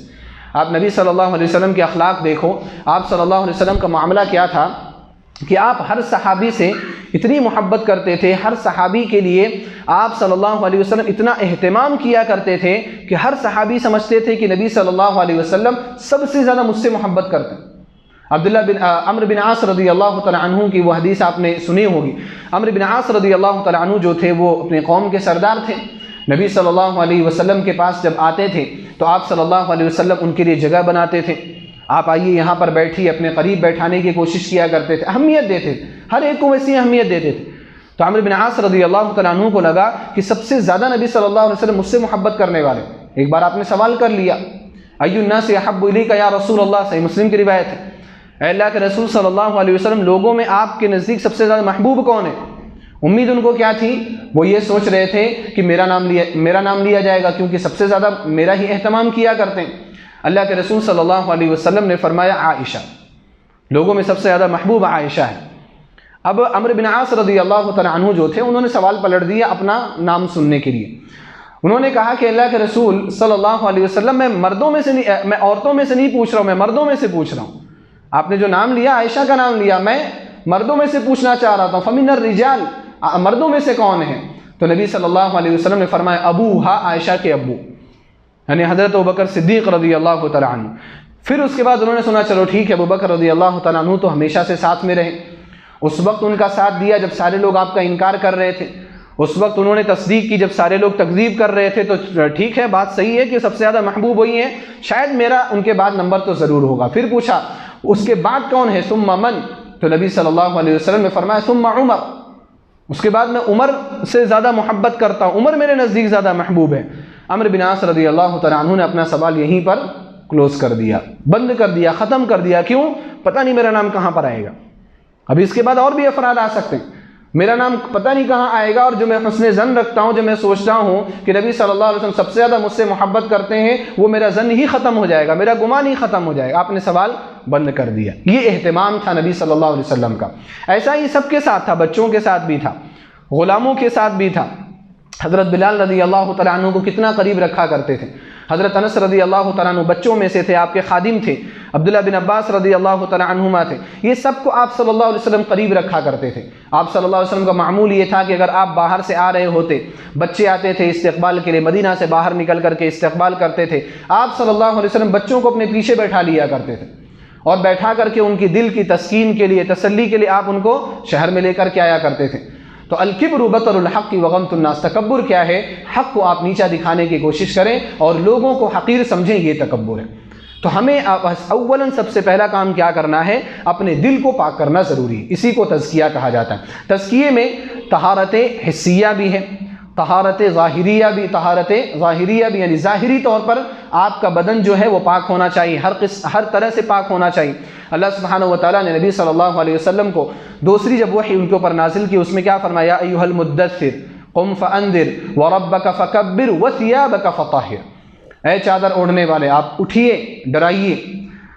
آپ نبی صلی اللہ علیہ وسلم کے اخلاق دیکھو، آپ صلی اللہ علیہ وسلم کا معاملہ کیا تھا کہ آپ ہر صحابی سے اتنی محبت کرتے تھے، ہر صحابی کے لیے آپ صلی اللہ علیہ وسلم اتنا اہتمام کیا کرتے تھے کہ ہر صحابی سمجھتے تھے کہ نبی صلی اللہ علیہ وسلم سب سے زیادہ مجھ سے محبت کرتے ہیں۔ عبداللہ بن عمرو بن عاص رضی اللہ تعالیٰ عنہ کی وہ حدیث آپ نے سنی ہوگی۔ عمرو بن عاص رضی اللہ تعالیٰ عنہ جو تھے وہ اپنے قوم کے سردار تھے، نبی صلی اللہ علیہ وسلم کے پاس جب آتے تھے تو آپ صلی اللہ علیہ وسلم ان کے لیے جگہ بناتے تھے، آپ آئیے یہاں پر بیٹھیے، اپنے قریب بیٹھانے کی کوشش کیا کرتے تھے، اہمیت دیتے تھے، ہر ایک کو ویسی اہمیت دیتے تھے۔ تو عمرو بن عاص رضی اللہ تعالیٰ عنہ کو لگا کہ سب سے زیادہ نبی صلی اللہ علیہ وسلم مجھ سے محبت کرنے والے۔ ایک بار آپ نے سوال کر لیا، ای الناس احب الیک یا رسول اللہ، صحیح مسلم کی روایت ہے، اے اللہ کے رسول صلی اللہ علیہ وسلم لوگوں میں آپ کے نزدیک سب سے زیادہ محبوب کون ہے؟ امید ان کو کیا تھی؟ وہ یہ سوچ رہے تھے کہ میرا نام لیا جائے گا، کیونکہ سب سے زیادہ میرا ہی اہتمام کیا کرتے ہیں۔ اللہ کے رسول صلی اللہ علیہ وسلم نے فرمایا عائشہ، لوگوں میں سب سے زیادہ محبوب عائشہ ہے۔ اب عمرو بن عاص رضی اللہ تعالیٰ عنہ جو تھے انہوں نے سوال پلٹ دیا اپنا نام سننے کے لیے، انہوں نے کہا کہ اللہ کے رسول صلی اللہ علیہ وسلم میں عورتوں میں سے نہیں پوچھ رہا ہوں، میں مردوں میں سے پوچھ رہا ہوں۔ آپ نے جو نام لیا، عائشہ کا نام لیا، میں مردوں میں سے پوچھنا چاہ رہا تھا، فمن الرجال، مردوں میں سے کون ہے؟ تو نبی صلی اللہ علیہ وسلم نے فرمایا ابوہا، عائشہ کے ابو، یعنی حضرت ابوبکر صدیق رضی اللہ تعالیٰ عنہ۔ پھر اس کے بعد انہوں نے سنا چلو ٹھیک ہے، ابوبکر رضی اللہ تعالیٰ عنہ تو ہمیشہ سے ساتھ میں رہے، اس وقت ان کا ساتھ دیا جب سارے لوگ آپ کا انکار کر رہے تھے، اس وقت انہوں نے تصدیق کی جب سارے لوگ تکذیب کر رہے تھے، تو ٹھیک ہے، بات صحیح ہے کہ سب سے زیادہ محبوب وہی ہیں، شاید میرا ان کے بعد نمبر تو ضرور ہوگا۔ پھر پوچھا اس کے بعد کون ہے؟ ثم من؟ تو نبی صلی اللہ علیہ وسلم نے فرمایا ثم عمر، اس کے بعد میں عمر سے زیادہ محبت کرتا ہوں، عمر میرے نزدیک زیادہ محبوب ہے۔ عمرو بن عاص رضی اللہ تعالیٰ عنہ نے اپنا سوال یہیں پر کلوز کر دیا، بند کر دیا، ختم کر دیا۔ کیوں؟ پتہ نہیں میرا نام کہاں پر آئے گا، ابھی اس کے بعد اور بھی افراد آ سکتے ہیں، میرا نام پتہ نہیں کہاں آئے گا، اور جو میں حسن ظن رکھتا ہوں، جو میں سوچتا ہوں کہ نبی صلی اللہ علیہ وسلم سب سے زیادہ مجھ سے محبت کرتے ہیں، وہ میرا ظن ہی ختم ہو جائے گا، میرا گمان ہی ختم ہو جائے گا۔ آپ نے سوال بند کر دیا۔ یہ اہتمام تھا نبی صلی اللہ علیہ وسلم کا۔ ایسا ہی سب کے ساتھ تھا، بچوں کے ساتھ بھی تھا، غلاموں کے ساتھ بھی تھا۔ حضرت بلال رضی اللہ تعالیٰ عنہ کو کتنا قریب رکھا کرتے تھے۔ حضرت انس رضی اللہ تعالیٰ عنہ بچوں میں سے تھے، آپ کے خادم تھے۔ عبداللہ بن عباس رضی اللہ تعالیٰ عنہما تھے۔ یہ سب کو آپ صلی اللہ علیہ وسلم قریب رکھا کرتے تھے۔ آپ صلی اللہ علیہ وسلم کا معمول یہ تھا کہ اگر آپ باہر سے آ رہے ہوتے، بچے آتے تھے استقبال کے لیے، مدینہ سے باہر نکل کر کے استقبال کرتے تھے، آپ صلی اللہ علیہ وسلم بچوں کو اپنے پیچھے بیٹھا لیا کرتے تھے، اور بیٹھا کر کے ان کی دل کی تسکین کے لیے، تسلی کے لیے آپ ان کو شہر میں لے کر کے آیا کرتے تھے۔ تو الکبر بطر الحق وغمط الناس، تکبر کیا ہے؟ حق کو آپ نیچا دکھانے کی کوشش کریں اور لوگوں کو حقیر سمجھیں، یہ تکبر ہے۔ تو ہمیں اولاً سب سے پہلا کام کیا کرنا ہے؟ اپنے دل کو پاک کرنا ضروری ہے، اسی کو تزکیہ کہا جاتا ہے۔ تزکیے میں طہارت حسیہ بھی ہے، طہارت ظاہریہ بھی، یعنی ظاہری طور پر آپ کا بدن جو ہے وہ پاک ہونا چاہیے، ہر طرح سے پاک ہونا چاہیے۔ اللہ سبحانہ و تعالیٰ نے نبی صلی اللہ علیہ وسلم کو دوسری جب وحی ان کے اوپر نازل کی، اس میں کیا فرمایا؟ ایھا المدثر قم فانذر وربک فکبر وثیابک فطہر، اے چادر اوڑھنے والے آپ اٹھیے، ڈرائیے،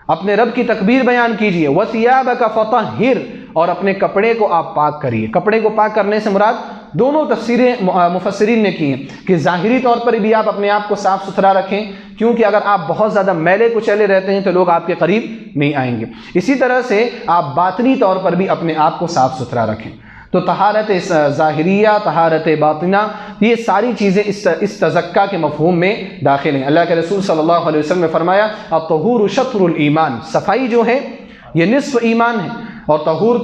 اپنے رب کی تکبیر بیان کیجیے، وثیابک فطہر، اور اپنے کپڑے کو آپ پاک کریے۔ کپڑے کو پاک کرنے سے مراد دونوں تفسیریں مفسرین نے کی ہیں کہ ظاہری طور پر بھی آپ اپنے آپ کو صاف ستھرا رکھیں، کیونکہ اگر آپ بہت زیادہ میلے کچیلے رہتے ہیں تو لوگ آپ کے قریب نہیں آئیں گے۔ اسی طرح سے آپ باطنی طور پر بھی اپنے آپ کو صاف ستھرا رکھیں۔ تو طہارت ظاہریہ، طہارت باطنہ، یہ ساری چیزیں اس تزکیہ کے مفہوم میں داخل ہیں۔ اللہ کے رسول صلی اللہ علیہ وسلم نے فرمایا الطہور شطر الایمان، صفائی جو ہے یہ نصف ایمان ہے۔ اور طہور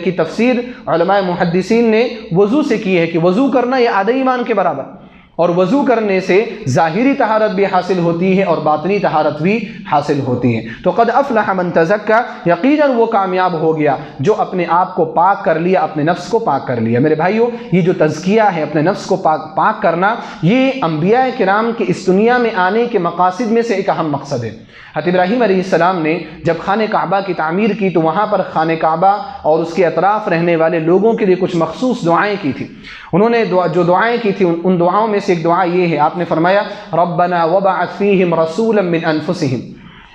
کی تفسیر علماء محدثین نے وضو سے کی ہے کہ وضو کرنا یہ آدھے ایمان کے برابر، اور وضو کرنے سے ظاہری طہارت بھی حاصل ہوتی ہے اور باطنی طہارت بھی حاصل ہوتی ہے۔ تو قد افلح من تزکا، یقیناً وہ کامیاب ہو گیا جو اپنے آپ کو پاک کر لیا، اپنے نفس کو پاک کر لیا۔ میرے بھائیو، یہ جو تزکیہ ہے، اپنے نفس کو پاک کرنا، یہ انبیاء کرام کے اس دنیا میں آنے کے مقاصد میں سے ایک اہم مقصد ہے۔ حضرت ابراہیم علیہ السلام نے جب خانہ کعبہ کی تعمیر کی تو وہاں پر خانہ کعبہ اور اس کے اطراف رہنے والے لوگوں کے لیے کچھ مخصوص دعائیں کی تھی۔ انہوں نے جو دعائیں کی تھی، ان دعاؤں میں سے ایک دعا یہ ہے، آپ نے فرمایا ربنا وبعث فیہم رسولا من انفسہم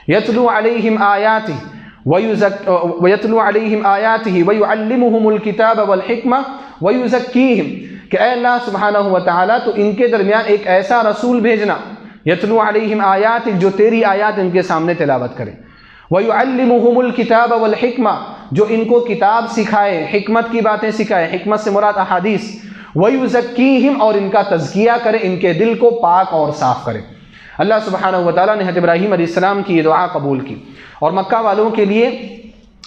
یتلو علیہم آیاتہ ویعلمہم الکتاب والحکمہ ویزکیہم، کہ اے اللہ سبحانہ و تعالیٰ تو ان کے درمیان ایک ایسا رسول بھیجنا، یتلو علیہم آیات، جو تیری آیات ان کے سامنے تلاوت کرے، ویعلمہم الکتاب والحکمہ، جو ان کو کتاب سکھائے، حکمت کی باتیں سکھائے، حکمت سے مراد احادیث، ویزکیہم، اور ان کا تزکیہ کرے، ان کے دل کو پاک اور صاف کرے۔ اللہ سبحانہ و تعالیٰ نے حضرت ابراہیم علیہ السلام کی یہ دعا قبول کی، اور مکہ والوں کے لیے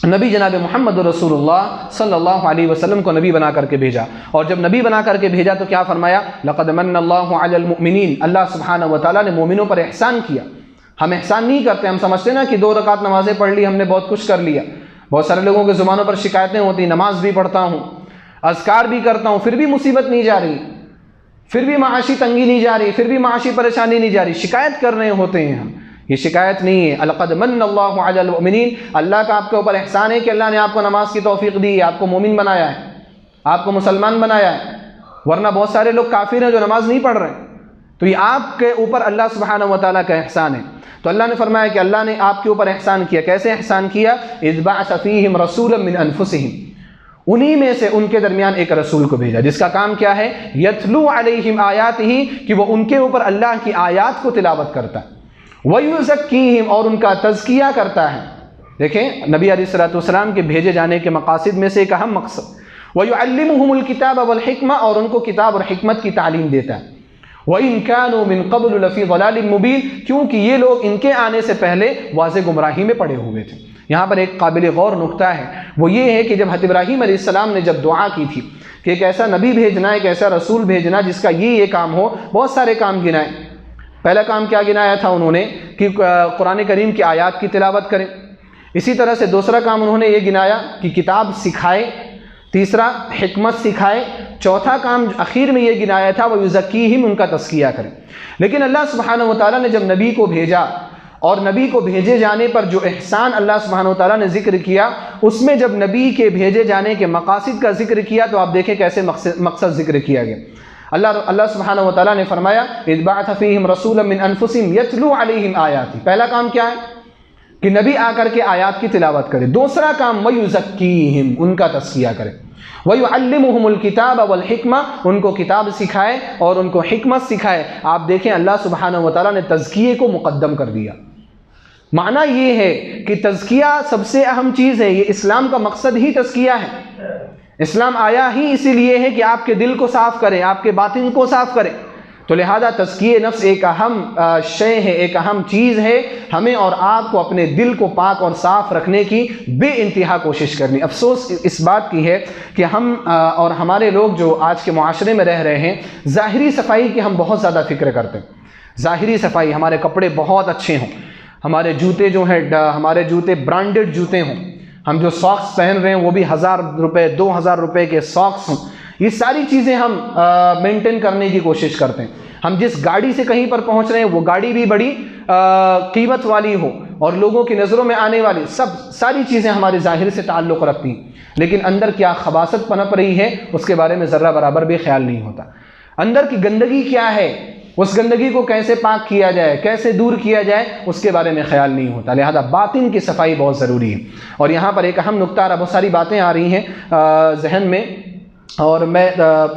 نبی جناب محمد رسول اللہ صلی اللہ علیہ وسلم کو نبی بنا کر کے بھیجا، اور جب نبی بنا کر کے بھیجا تو کیا فرمایا؟ لقد من اللہ علی المؤمنین، اللہ سبحانہ و تعالیٰ نے مومنوں پر احسان کیا۔ ہم احسان نہیں کرتے، ہم سمجھتے نا کہ 2 رکعت نمازیں پڑھ لی، ہم نے بہت کچھ کر لیا۔ بہت سارے لوگوں کے زبانوں پر شکایتیں ہوتی، نماز بھی پڑھتا ہوں، اذکار بھی کرتا ہوں، پھر بھی مصیبت نہیں جا رہی، پھر بھی معاشی تنگی نہیں جا رہی، پھر بھی معاشی پریشانی نہیں جا رہی، شکایت کر رہے ہوتے ہیں ہم۔ یہ شکایت نہیں ہے۔ لقد من اللہ علی المؤمنین، اللہ کا آپ کے اوپر احسان ہے کہ اللہ نے آپ کو نماز کی توفیق دی ہے، آپ کو مومن بنایا ہے، آپ کو مسلمان بنایا ہے، ورنہ بہت سارے لوگ کافر ہیں جو نماز نہیں پڑھ رہے ہیں۔ تو یہ آپ کے اوپر اللہ سبحانہ و تعالیٰ کا احسان ہے۔ تو اللہ نے فرمایا کہ اللہ نے آپ کے اوپر احسان کیا۔ کیسے احسان کیا؟ اذ بعث فیہم رسولا من انفسہم، انہی میں سے ان کے درمیان ایک رسول کو بھیجا جس کا کام کیا ہے، یتلو علیہم آیاتہ، کہ وہ ان کے اوپر اللہ کی آیات کو تلاوت کرتا ہے، ویزکیہم، اور ان کا تزکیہ کرتا ہے۔ دیکھیں نبی علیہ الصلوۃ والسلام کے بھیجے جانے کے مقاصد میں سے ایک اہم مقصد، وَيُعَلِّمُهُمُ الْكِتَابَ وَالْحِكْمَةَ، اور ان کو کتاب اور حکمت کی تعلیم دیتا ہے۔ وَإِن كَانُوا مِن قَبْلُ لَفِي ضَلَالٍ مُبِينٍ، کیونکہ یہ لوگ ان کے آنے سے پہلے واضح گمراہی میں پڑے ہوئے تھے۔ یہاں پر ایک قابل غور نقطہ ہے، وہ یہ ہے کہ جب حضرت ابراہیم علیہ السلام نے جب دعا کی تھی کہ ایک ایسا نبی بھیجنا، ایک ایسا رسول بھیجنا جس کا یہ کام ہو، بہت سارے کام گنائے۔ پہلا کام کیا گنایا تھا انہوں نے کہ قرآن کریم کی آیات کی تلاوت کریں، اسی طرح سے دوسرا کام انہوں نے یہ گنایا کہ کتاب سکھائے، تیسرا حکمت سکھائے، چوتھا کام اخیر میں یہ گنایا تھا وَيُزَكِّيهِمْ، ان کا تزکیہ کریں۔ لیکن اللہ سبحانہ وتعالیٰ نے جب نبی کو بھیجا اور نبی کو بھیجے جانے پر جو احسان اللہ سبحانہ وتعالیٰ نے ذکر کیا، اس میں جب نبی کے بھیجے جانے کے مقاصد کا ذکر کیا تو آپ دیکھیں کیسے مقصد ذکر کیا گیا۔ اللہ سبحانہ وتعالیٰ نے فرمایا اذ بعث فیہم رسولا من انفسہم یتلو علیہم آیاتہ، پہلا کام کیا ہے کہ نبی آ کر کے آیات کی تلاوت کرے، دوسرا کام ویزکیہم، ان کا تزکیہ کرے، وَيُعَلِّمُهُمُ الْكِتَابَ وَالْحِكْمَةَ، ان کو کتاب سکھائے اور ان کو حکمت سکھائے۔ آپ دیکھیں اللہ سبحانہ وتعالیٰ نے تزکیے کو مقدم کر دیا۔ معنی یہ ہے کہ تزکیہ سب سے اہم چیز ہے، یہ اسلام کا مقصد ہی تزکیہ ہے۔ اسلام آیا ہی اسی لیے ہے کہ آپ کے دل کو صاف کرے، آپ کے باطن کو صاف کرے، تو لہذا تزکیہ نفس ایک اہم شے ہے، ایک اہم چیز ہے۔ ہمیں اور آپ کو اپنے دل کو پاک اور صاف رکھنے کی بے انتہا کوشش کرنی۔ افسوس اس بات کی ہے کہ ہم اور ہمارے لوگ جو آج کے معاشرے میں رہ رہے ہیں، ظاہری صفائی کی ہم بہت زیادہ فکر کرتے ہیں۔ ظاہری صفائی، ہمارے کپڑے بہت اچھے ہوں، ہمارے جوتے جو ہیں ہمارے جوتے برانڈڈ جوتے ہوں، ہم جو ساکس پہن رہے ہیں وہ بھی 1000 روپے 2000 روپے کے ساکس ہوں، یہ ساری چیزیں ہم مینٹین کرنے کی کوشش کرتے ہیں۔ ہم جس گاڑی سے کہیں پر پہنچ رہے ہیں وہ گاڑی بھی بڑی قیمت والی ہو اور لوگوں کی نظروں میں آنے والی ساری چیزیں ہمارے ظاہر سے تعلق رکھتی ہیں، لیکن اندر کیا خباثت پنپ رہی ہے اس کے بارے میں ذرہ برابر بھی خیال نہیں ہوتا۔ اندر کی گندگی کیا ہے، اس گندگی کو کیسے پاک کیا جائے، کیسے دور کیا جائے، اس کے بارے میں خیال نہیں ہوتا۔ لہذا باطن کی صفائی بہت ضروری ہے۔ اور یہاں پر ایک اہم نقطہ، بہت ساری باتیں آ رہی ہیں ذہن میں اور میں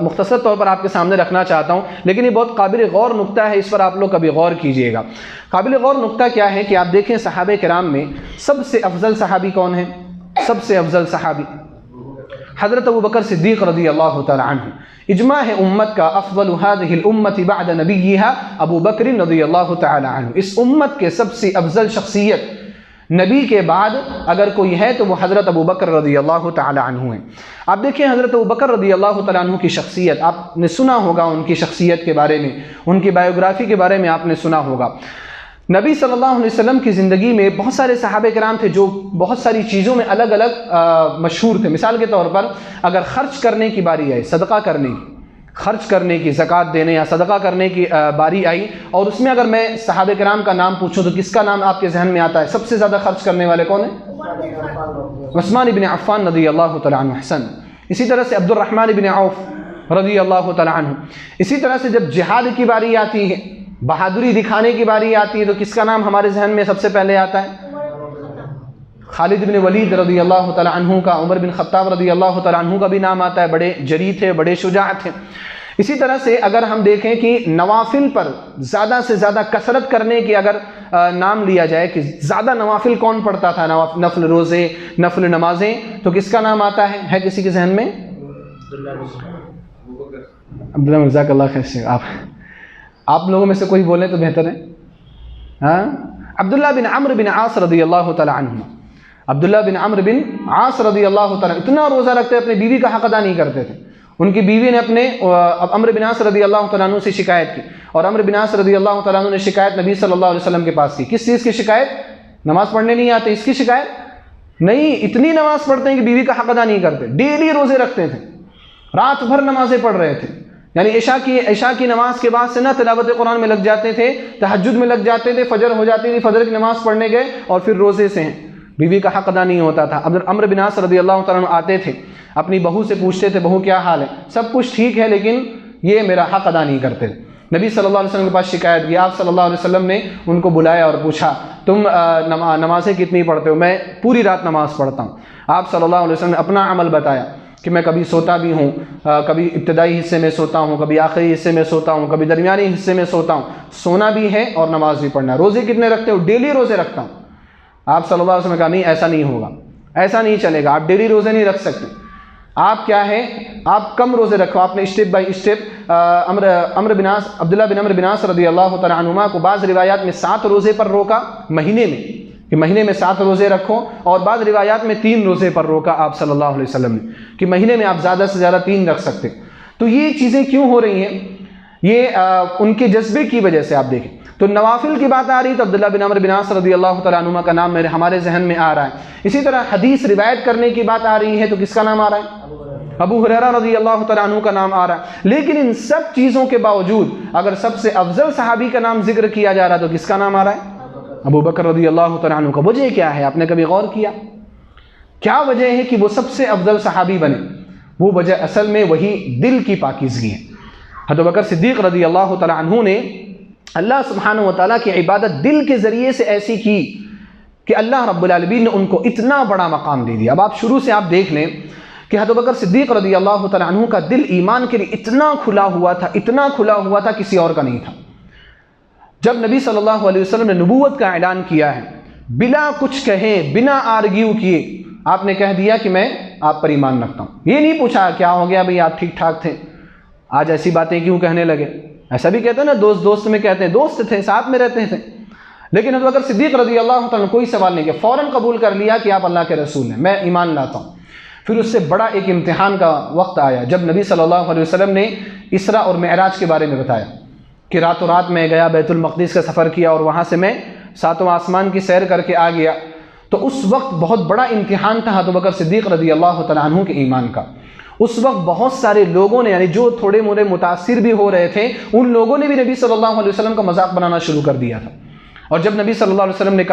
مختصر طور پر آپ کے سامنے رکھنا چاہتا ہوں، لیکن یہ بہت قابل غور نقطہ ہے، اس پر آپ لوگ کبھی غور کیجئے گا۔ قابل غور نقطہ کیا ہے کہ آپ دیکھیں صحابہ کرام میں سب سے افضل صحابی کون ہیں؟ سب سے افضل صحابی حضرت ابوبکر صدیق رضی اللہ تعالی عنہ۔ اجماع ہے امت کا افضل هذه الامة بعد نبیها ابو بکر رضی اللہ تعالی عنہ۔ اس امت کے سب سے افضل شخصیت نبی کے بعد اگر کوئی ہے تو وہ حضرت ابوبکر رضی اللہ تعالی عنہ ہیں۔ آپ دیکھیں حضرت ابوبکر رضی اللہ تعالی عنہ کی شخصیت، آپ نے سنا ہوگا ان کی شخصیت کے بارے میں، ان کی بایوگرافی کے بارے میں آپ نے سنا ہوگا۔ نبی صلی اللہ علیہ وسلم کی زندگی میں بہت سارے صحابہ کرام تھے جو بہت ساری چیزوں میں الگ الگ مشہور تھے۔ مثال کے طور پر اگر خرچ کرنے کی باری آئی، صدقہ کرنے کی، خرچ کرنے کی، زکوٰۃ دینے یا صدقہ کرنے کی باری آئی، اور اس میں اگر میں صحابہ کرام کا نام پوچھوں تو کس کا نام آپ کے ذہن میں آتا ہے؟ سب سے زیادہ خرچ کرنے والے کون ہیں؟ عثمان بن عفان رضی اللہ تعالی عنہ۔ حسن، اسی طرح سے عبد الرحمن بن عوف رضی اللہ تعالی عنہ۔ اسی طرح سے جب جہاد کی باری آتی ہے، بہادری دکھانے کی باری آتی ہے تو کس کا نام ہمارے ذہن میں سب سے پہلے آتا ہے؟ خالد بن ولید رضی اللہ تعالی عنہ کا، عمر بن خطاب رضی اللہ تعالی عنہ کا بھی نام آتا ہے، بڑے جری تھے، بڑے شجاع تھے۔ اسی طرح سے اگر ہم دیکھیں کہ نوافل پر زیادہ سے زیادہ کثرت کرنے کی اگر نام لیا جائے کہ زیادہ نوافل کون پڑھتا تھا، نفل روزے، نفل نمازیں، تو کس کا نام آتا ہے کسی کے ذہن میں؟ عبداللہ مرزاق اللہ خیر سے آپ لوگوں میں سے کوئی بولیں تو بہتر ہے۔ ہاں، عبداللہ بن عمرو بن عاص رضی اللہ تعالی عنہ۔ عبداللہ بن عمرو بن عاص رضی اللہ تعالی اتنا روزہ رکھتے اپنی بیوی کا حق ادا نہیں کرتے تھے۔ ان کی بیوی نے اپنے عمرو بن عاص رضی اللہ تعالیٰ عنہ سے شکایت کی، اور عمرو بن عاص رضی اللہ تعالیٰ عنہ نے شکایت نبی صلی اللہ علیہ وسلم کے پاس کی۔ کس چیز کی شکایت؟ نماز پڑھنے نہیں آتے اس کی شکایت نہیں، اتنی نماز پڑھتے ہیں کہ بیوی کا حق ادا نہیں کرتے، ڈیلی روزے رکھتے تھے، رات بھر نمازیں پڑھ رہے تھے، یعنی عشاء کی نماز کے بعد سے نہ تلاوت قرآن میں لگ جاتے تھے، تہجد میں لگ جاتے تھے، فجر ہو جاتی تھی، فجر کی نماز پڑھنے گئے اور پھر روزے سے ہیں، بیوی کا حق ادا نہیں ہوتا تھا۔ عمرو بن عاص رضی اللہ تعالیٰ عنہ آتے تھے، اپنی بہو سے پوچھتے تھے بہو کیا حال ہے؟ سب کچھ ٹھیک ہے لیکن یہ میرا حق ادا نہیں کرتے۔ نبی صلی اللہ علیہ وسلم کے پاس شکایت کی، آپ صلی اللہ علیہ وسلم نے ان کو بلایا اور پوچھا تم نمازیں کتنی پڑھتے ہو؟ میں پوری رات نماز پڑھتا ہوں۔ آپ صلی اللہ علیہ وسلم نے اپنا عمل بتایا، کہ میں کبھی سوتا بھی ہوں، کبھی ابتدائی حصے میں سوتا ہوں، کبھی آخری حصے میں سوتا ہوں، کبھی درمیانی حصے میں سوتا ہوں، سونا بھی ہے اور نماز بھی پڑھنا ہے۔ روزے کتنے رکھتے ہو؟ ڈیلی روزے رکھتا ہوں۔ آپ صلی اللہ علیہ وسلم نے کہا نہیں، ایسا نہیں ہوگا، ایسا نہیں چلے گا، آپ ڈیلی روزے نہیں رکھ سکتے۔ آپ کیا ہے، آپ کم روزے رکھو۔ آپ نے اسٹیپ بائی اسٹیپ عبداللہ بن عمرو بن عاص رضی اللہ تعالیٰ عنہما کو بعض روایات میں 7 روزے پر روکا مہینے میں، کہ مہینے میں 7 روزے رکھو، اور بعض روایات میں 3 روزے پر روکا آپ صلی اللہ علیہ وسلم نے، کہ مہینے میں آپ زیادہ سے زیادہ 3 رکھ سکتے۔ تو یہ چیزیں کیوں ہو رہی ہیں؟ یہ ان کے جذبے کی وجہ سے۔ آپ دیکھیں تو نوافل کی بات آ رہی تو عبداللہ بن عمرو بن عاص رضی اللہ تعالیٰ عنہما کا نام ہمارے ذہن میں آ رہا ہے۔ اسی طرح حدیث روایت کرنے کی بات آ رہی ہے تو کس کا نام آ رہا ہے؟ ابو ہریرہ رضی اللہ تعالیٰ عنہ کا نام آ رہا ہے۔ لیکن ان سب چیزوں کے باوجود اگر سب سے افضل صحابی کا نام ذکر کیا جا رہا تو کس کا نام آ رہا ہے؟ ابو بکر رضی اللہ تعالیٰ عنہ کا۔ وجہ کیا ہے؟ آپ نے کبھی غور کیا کیا وجہ ہے کہ وہ سب سے افضل صحابی بنے؟ وہ وجہ اصل میں وہی دل کی پاکیزگی ہے۔ حضرت بکر صدیق رضی اللہ تعالیٰ عنہ نے اللہ سبحانہ و تعالیٰ کی عبادت دل کے ذریعے سے ایسی کی کہ اللہ رب العالمین نے ان کو اتنا بڑا مقام دے دیا۔ اب آپ شروع سے آپ دیکھ لیں کہ حضرت بکر صدیق رضی اللہ تعالیٰ عنہ کا دل ایمان کے لیے اتنا کھلا ہوا تھا، اتنا کھلا ہوا تھا، کسی اور کا نہیں تھا۔ جب نبی صلی اللہ علیہ وسلم نے نبوت کا اعلان کیا ہے، بلا کچھ کہے، بنا آرگیو کیے، آپ نے کہہ دیا کہ میں آپ پر ایمان رکھتا ہوں۔ یہ نہیں پوچھا کیا ہو گیا بھئی، آپ ٹھیک ٹھاک تھے، آج ایسی باتیں کیوں کہنے لگے؟ ایسا بھی کہتے ہیں نا، دوست میں کہتے ہیں، دوست تھے، ساتھ میں رہتے تھے۔ لیکن حضرت بکر صدیق رضی اللہ تعالیٰ نے کوئی سوال نہیں کیا، فوراً قبول کر لیا کہ آپ اللہ کے رسول ہیں، میں ایمان لاتا ہوں۔ پھر اس سے بڑا ایک امتحان کا وقت آیا جب نبی صلی اللہ علیہ وسلم نے اسراء اور معراج کے بارے میں بتایا کہ راتوں رات میں گیا، بیت المقدس کا سفر کیا اور وہاں سے میں 7واں آسمان کی سیر کر کے آ گیا۔ تو اس وقت بہت بڑا امتحان تھا حضرت بکر صدیق رضی اللہ تعالیٰ عنہ کے ایمان کا۔ اس وقت بہت سارے لوگوں نے، یعنی جو تھوڑے موڑے متاثر بھی ہو رہے تھے، ان لوگوں نے بھی نبی صلی اللہ علیہ وسلم کا مذاق بنانا شروع کر دیا تھا۔ اور جب نبی صلی اللہ علیہ وسلم نے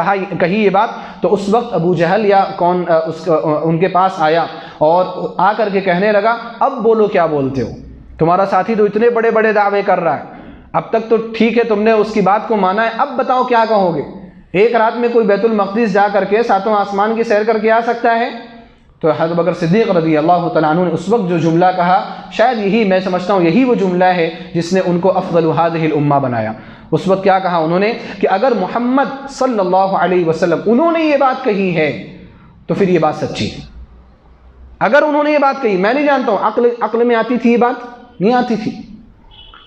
کہی یہ بات تو اس وقت ابو جہل یا کون ان کے پاس آیا اور آ کر کے کہنے لگا، اب بولو کیا بولتے ہو، تمہارا ساتھی تو اتنے بڑے بڑے دعوے کر رہا ہے، اب تک تو ٹھیک ہے تم نے اس کی بات کو مانا ہے، اب بتاؤ کیا کہو گے؟ ایک رات میں کوئی بیت المقدس جا کر کے 7واں آسمان کی سیر کر کے آ سکتا ہے؟ تو حضرت بکر صدیق رضی اللہ تعالیٰ عنہ نے اس وقت جو جملہ کہا، شاید یہی میں سمجھتا ہوں یہی وہ جملہ ہے جس نے ان کو افضل هذه الامہ بنایا۔ اس وقت کیا کہا انہوں نے کہ اگر محمد صلی اللہ علیہ وسلم انہوں نے یہ بات کہی ہے تو پھر یہ بات سچی ہے۔ اگر انہوں نے یہ بات کہی، میں نہیں جانتا ہوں عقل میں آتی تھی یہ بات؟ نہیں آتی تھی،